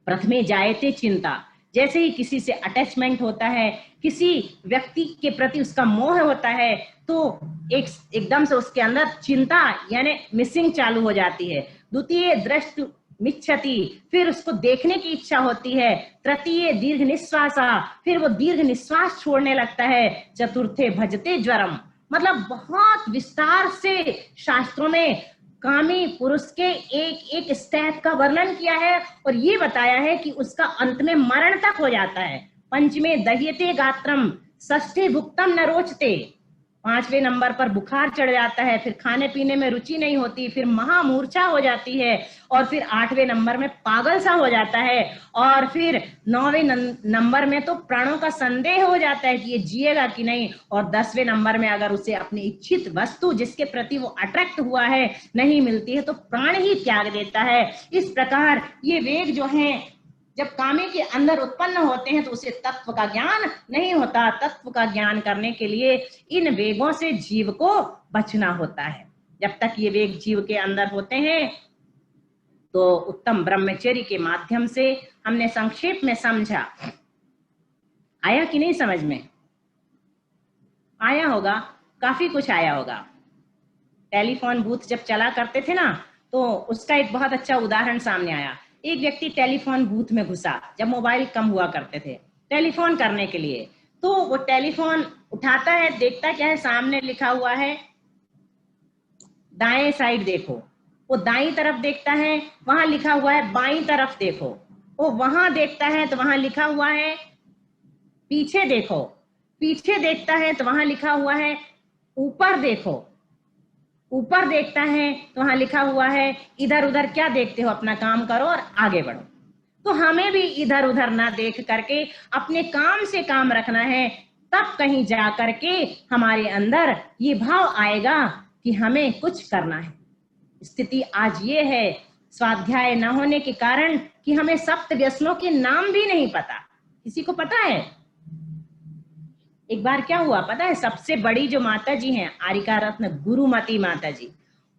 प्रथमे जायते चिंता। जैसे ही किसी से अटैचमेंट होता है, किसी व्यक्ति के प्रति उसका मोह होता है, तो एकदम से उसके अंदर चिंता यानी मिसिंग चालू हो जाती है। द्वितीय दृष्टि मिच्छति, फिर उसको देखने की इच्छा होती है। तृतीय दीर्घ निश्वासा, फिर वो दीर्घ निश्वास छोड़ने लगता है। चतुर्थे भजते ज्वरम, मतलब बहुत विस्तार से शास्त्रों में कामी पुरुष के एक एक स्टेप का वर्णन किया है और ये बताया है कि उसका अंत में मरण तक हो जाता है। पंचमे दह्यते गात्रम, षष्ठे भुक्तम न रोचते, 5वें नंबर पर बुखार चढ़ जाता है, फिर खाने पीने में रुचि नहीं होती, फिर महामूर्छा हो जाती है, और फिर 8वें नंबर में पागल सा हो जाता है, और फिर 9वें नंबर में तो प्राणों का संदेह हो जाता है कि ये जिएगा कि नहीं, और 10वें नंबर में अगर उसे अपनी इच्छित वस्तु जिसके प्रति वो अट्रैक्ट हुआ है नहीं मिलती है तो प्राण ही त्याग देता है। इस प्रकार ये वेग जो है जब कामी के अंदर उत्पन्न होते हैं तो उसे तत्व का ज्ञान नहीं होता। तत्व का ज्ञान करने के लिए इन वेगों से जीव को बचना होता है। जब तक ये वेग जीव के अंदर होते हैं तो उत्तम ब्रह्मचर्य के माध्यम से हमने संक्षेप में समझा। आया कि नहीं समझ में? आया होगा, काफी कुछ आया होगा। टेलीफोन बूथ जब चला करते थे ना, तो उसका एक बहुत अच्छा उदाहरण सामने आया। एक व्यक्ति टेलीफोन बूथ में घुसा जब मोबाइल कम हुआ करते थे टेलीफोन करने के लिए। तो वो टेलीफोन उठाता है, देखता क्या है, सामने लिखा हुआ है दाएं साइड देखो। वो दाईं तरफ देखता है, वहां लिखा हुआ है बाईं तरफ देखो। वो वहां देखता है तो वहां लिखा हुआ है पीछे देखो। पीछे देखता है तो वहां लिखा हुआ है ऊपर देखो। ऊपर देखता है तो वहां लिखा हुआ है इधर उधर क्या देखते हो, अपना काम करो और आगे बढ़ो। तो हमें भी इधर उधर ना देख करके अपने काम से काम रखना है, तब कहीं जा करके हमारे अंदर ये भाव आएगा कि हमें कुछ करना है। स्थिति आज ये है स्वाध्याय न होने के कारण कि हमें सप्त व्यसनों के नाम भी नहीं पता। किसी को पता है? एक बार क्या हुआ पता है, सबसे बड़ी जो माता जी हैं आरिका रत्न गुरुमती माता जी,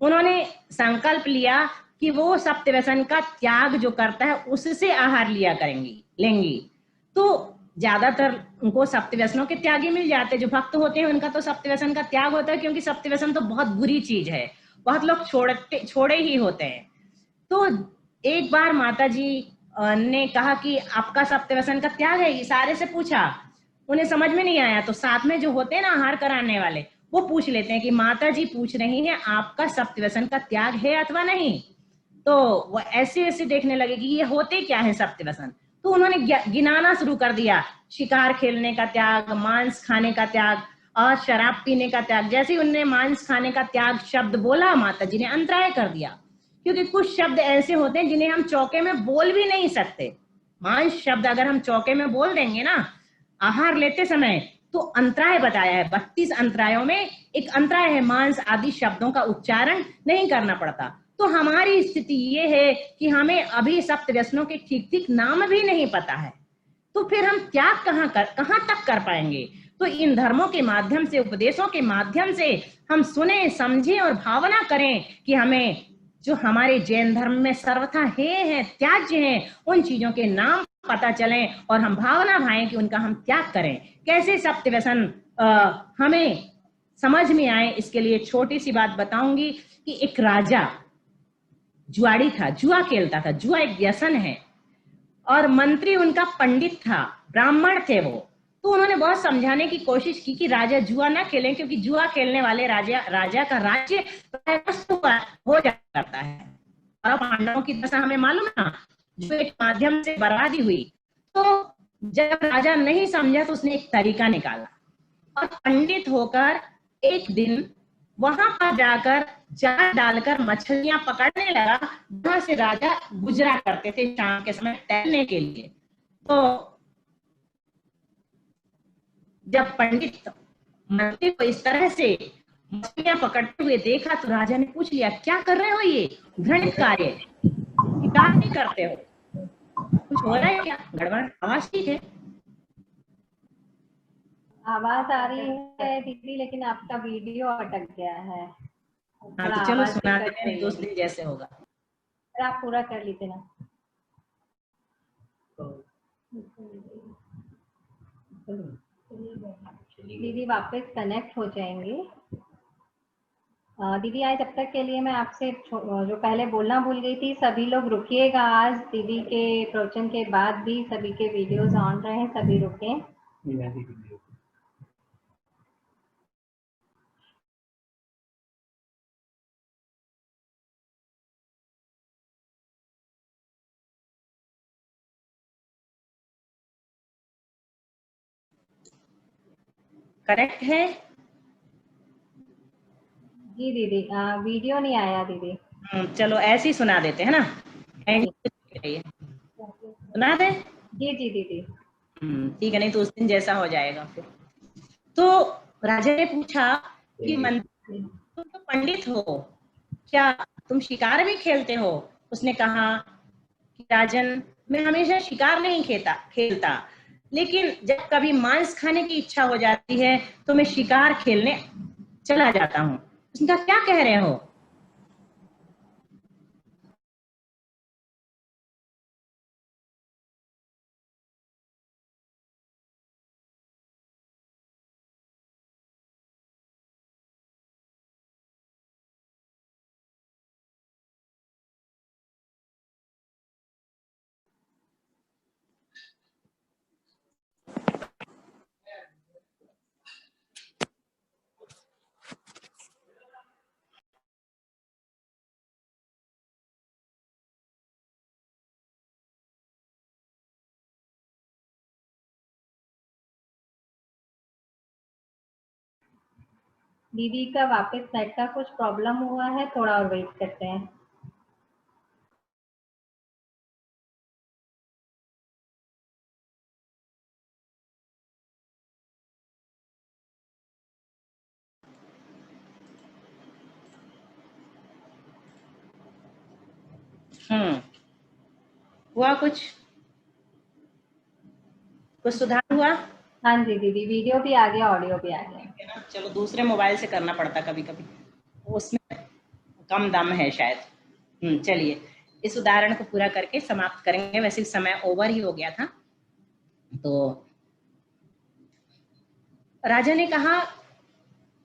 उन्होंने संकल्प लिया कि वो सप्त व्यसन का त्याग जो करता है उससे आहार लेंगी। तो ज्यादातर उनको सप्त व्यसनों के त्यागी मिल जाते हैं। जो भक्त होते हैं उनका तो सप्त व्यसन का त्याग होता है, क्योंकि सप्त व्यसन तो बहुत बुरी चीज है, बहुत लोग छोड़े ही होते हैं। तो एक बार माता जी ने कहा कि आपका सप्त व्यसन का त्याग है? इशारे से पूछा, उन्हें समझ में नहीं आया। तो साथ में जो होते हैं ना आहार कराने वाले, वो पूछ लेते हैं कि माता जी पूछ रही हैं आपका सप्त व्यसन का त्याग है अथवा नहीं। तो वो ऐसे ऐसे देखने लगे कि ये होते क्या है सप्त व्यसन। तो उन्होंने गिनाना शुरू कर दिया, शिकार खेलने का त्याग, मांस खाने का त्याग और शराब पीने का त्याग। जैसे ही उनने मांस खाने का त्याग शब्द बोला, माता जी ने अंतराय कर दिया, क्योंकि कुछ शब्द ऐसे होते हैं जिन्हें हम चौके में बोल भी नहीं सकते। मांस शब्द अगर हम चौके में बोल देंगे ना आहार लेते समय, तो अंतराय बताया है, 32 अंतरायों में एक अंतराय है, मांस आदि शब्दों का उच्चारण नहीं करना पड़ता। तो हमारी स्थिति ये है कि हमें अभी सप्त व्यसनों के ठीक ठीक नाम भी नहीं पता है, तो फिर हम त्याग कहाँ तक कर पाएंगे। तो इन धर्मों के माध्यम से, उपदेशों के माध्यम से हम सुने, समझें और भावना करें कि हमें जो हमारे जैन धर्म में सर्वथा है त्याज्य हैं, उन चीजों के नाम पता चलें और हम भावना भाएं कि उनका हम त्याग करें। कैसे सप्त व्यसन हमें समझ में आए, इसके लिए छोटी सी बात बताऊंगी कि एक राजा जुआड़ी था, जुआ खेलता था। जुआ एक व्यसन है और मंत्री उनका पंडित था, ब्राह्मण थे वो। तो उन्होंने बहुत समझाने की कोशिश की कि राजा जुआ ना खेलें, क्योंकि जुआ खेलने वाले राजा का राज्य हो जाता है। और पांडवों की दशा हमें मालूम ना, जो एक माध्यम से बर्बादी हुई। तो जब राजा नहीं समझा तो उसने एक तरीका निकाला और पंडित होकर एक दिन वहां पर जाकर जाल डालकर मछलियां पकड़ने लगा, जहां से राजा गुजरा करते थे शाम के समय टहलने के लिए। तो जब पंडित मंत्री को इस तरह से मछलियां पकड़ते हुए देखा तो राजा ने पूछ लिया, क्या कर रहे हो, ये घृणित कार्य, क्या नहीं करते हो, कुछ हो रहा है क्या, गड़बड़? आवाज ठीक है? आवाज आ रही है दीदी, लेकिन आपका वीडियो अटक गया है। हाँ तो चलो सुना देते हैं, उस दिन जैसे होगा। फिर आप पूरा कर लीजिए ना। दीदी वापस कनेक्ट हो जाएंगे। दीदी आज तब तक के लिए मैं आपसे जो पहले बोलना भूल गई थी, सभी लोग रुकिएगा। आज दीदी के प्रवचन के बाद भी सभी के वीडियोस ऑन रहे, सभी रुके। करेक्ट है? जी दीदी, वीडियो नहीं आया दीदी। चलो ऐसे ही सुना देते हैं ना, सुना दे। जी जी दीदी। ठीक है, नहीं तो उस दिन जैसा हो जाएगा फिर। तो राजा ने पूछा कि मंत्री तुम तो पंडित हो, क्या तुम शिकार भी खेलते हो? उसने कहा कि राजन, मैं हमेशा शिकार नहीं खेलता, लेकिन जब कभी मांस खाने की इच्छा हो जाती है तो मैं शिकार खेलने चला जाता हूँ। उसने कहा, क्या कह रहे हो? दीदी का वापस नेट का कुछ प्रॉब्लम हुआ है, थोड़ा और वेट करते हैं। हुआ कुछ सुधार हुआ? हाँ जी दीदी, वीडियो भी आ गया, ऑडियो भी आ गया। चलो दूसरे मोबाइल से करना पड़ता कभी कभी, उसमें कम दम है शायद। चलिए इस उदाहरण को पूरा करके समाप्त करेंगे, वैसे समय ओवर ही हो गया था। तो राजा ने कहा,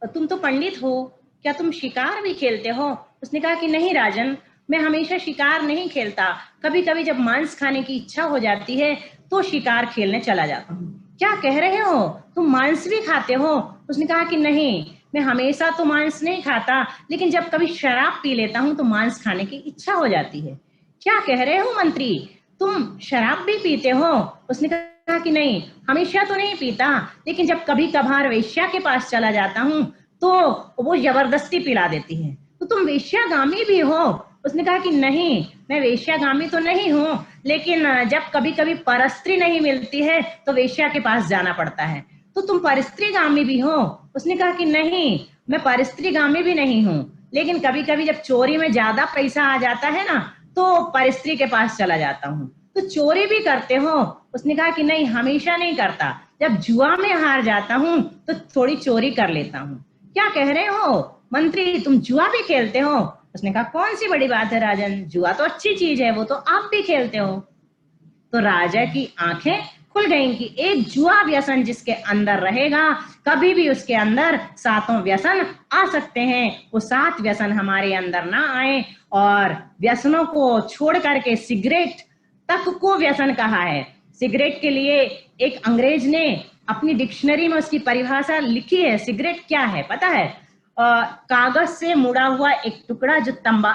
तुम तो पंडित हो, क्या तुम शिकार भी खेलते हो? उसने कहा कि नहीं राजन, मैं हमेशा शिकार नहीं खेलता, कभी कभी जब मांस खाने की इच्छा हो जाती है तो शिकार खेलने चला जाता हूँ। क्या कह रहे हो, तुम मांस भी खाते हो? उसने कहा कि नहीं, मैं हमेशा तो मांस नहीं खाता, लेकिन जब कभी शराब पी लेता हूँ तो मांस खाने की इच्छा हो जाती है। क्या कह रहे हो मंत्री, तुम शराब भी पीते हो? उसने कहा कि नहीं, हमेशा तो नहीं पीता, लेकिन जब कभी कभार वेश्या के पास चला जाता हूँ तो वो जबरदस्ती पिला देती है। तो तुम वेश्यागामी भी हो? उसने कहा कि नहीं, मैं वेश्यागामी तो नहीं हूँ, लेकिन जब कभी कभी परस्त्री नहीं मिलती है तो वेश्या के पास जाना पड़ता है। तो तुम परिस्त्रीगामी भी हो? उसने कहा कि नहीं, मैं परिस्त्रीगामी भी नहीं हूँ, लेकिन कभी कभी जब चोरी में ज्यादा पैसा आ जाता है ना तो परिस्त्री के पास चला जाता हूँ। तो चोरी भी करते हो? उसने कहा कि नहीं, हमेशा नहीं करता, जब जुआ में हार जाता हूँ तो थोड़ी चोरी कर लेता हूँ। क्या कह रहे हो मंत्री, तुम जुआ भी खेलते हो? उसने कहा कौन सी बड़ी बात है राजन, जुआ तो अच्छी चीज है, वो तो आप भी खेलते हो। तो राजा की आंखें खुल गईं कि एक जुआ व्यसन जिसके अंदर रहेगा, कभी भी उसके अंदर सातों व्यसन आ सकते हैं। वो 7 व्यसन हमारे अंदर ना आए। और व्यसनों को छोड़ करके सिगरेट तक को व्यसन कहा है। सिगरेट के लिए एक अंग्रेज ने अपनी डिक्शनरी में उसकी परिभाषा लिखी है। सिगरेट क्या है पता है? कागज से मुड़ा हुआ एक टुकड़ा जो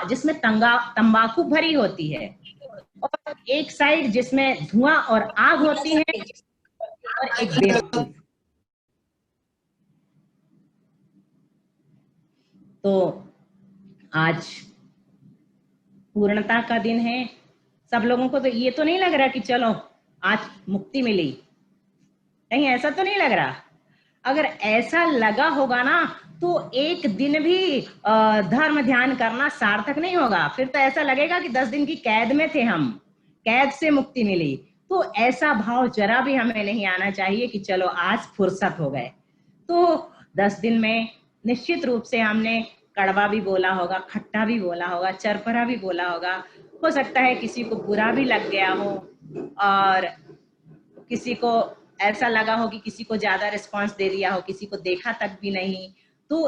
जिसमें तंबाकू भरी होती है, और एक साइड जिसमें धुआं और आग होती है, और एक बेवकूफ। तो आज पूर्णता का दिन है। सब लोगों को तो ये तो नहीं लग रहा कि चलो आज मुक्ति मिली, कहीं ऐसा तो नहीं लग रहा। अगर ऐसा लगा होगा ना तो एक दिन भी धर्म ध्यान करना सार्थक नहीं होगा। फिर तो ऐसा लगेगा कि 10 दिन की कैद में थे हम, कैद से मुक्ति मिली। तो ऐसा भाव जरा भी हमें नहीं आना चाहिए कि चलो आज फुर्सत हो गए। तो 10 दिन में निश्चित रूप से हमने कड़वा भी बोला होगा, खट्टा भी बोला होगा, चरपरा भी बोला होगा। हो सकता है किसी को बुरा भी लग गया हो, और किसी को ऐसा लगा हो कि किसी को ज्यादा रिस्पांस दे दिया हो, किसी को देखा तक भी नहीं। तो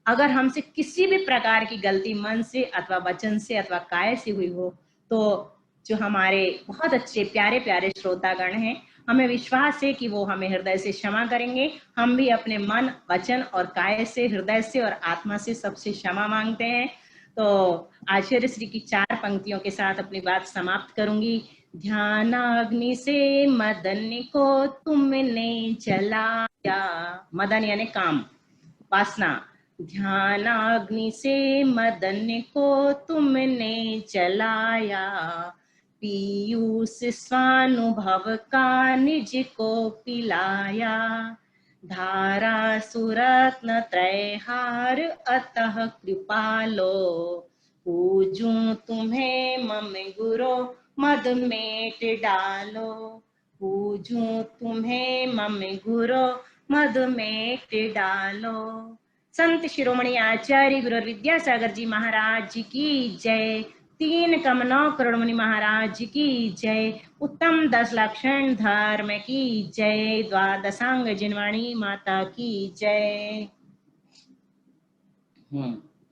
अगर हमसे किसी भी प्रकार की गलती मन से अथवा वचन से अथवा काय से हुई हो, तो जो हमारे बहुत अच्छे प्यारे प्यारे श्रोतागण हैं, हमें विश्वास है कि वो हमें हृदय से क्षमा करेंगे। हम भी अपने मन, वचन और काय से, हृदय से और आत्मा से सबसे क्षमा मांगते हैं। तो आचार्य श्री की 4 पंक्तियों के साथ अपनी बात समाप्त करूंगी। ध्यानाग्नि से मदन को तुमने जलाया। मदन यानी काम, वासना। ध्यानाग्नि से मदन को तुमने जलाया, पीयूष स्वानुभव का निज को पिलाया। धारा सुरत्न त्रयहार अतः कृपालो, पूजूं तुम्हें मम गुरो मद मेट डालो। पूजूं तुम्हें मम गुरो मद मेट डालो। संत शिरोमणि आचार्य गुरु विद्यासागर जी महाराज की जय। 3 कमनौ करोड़ मुनि महाराज की जय। उत्तम 10 लक्षण धर्म की जय। द्वादशांग जिनवाणी माता की जय।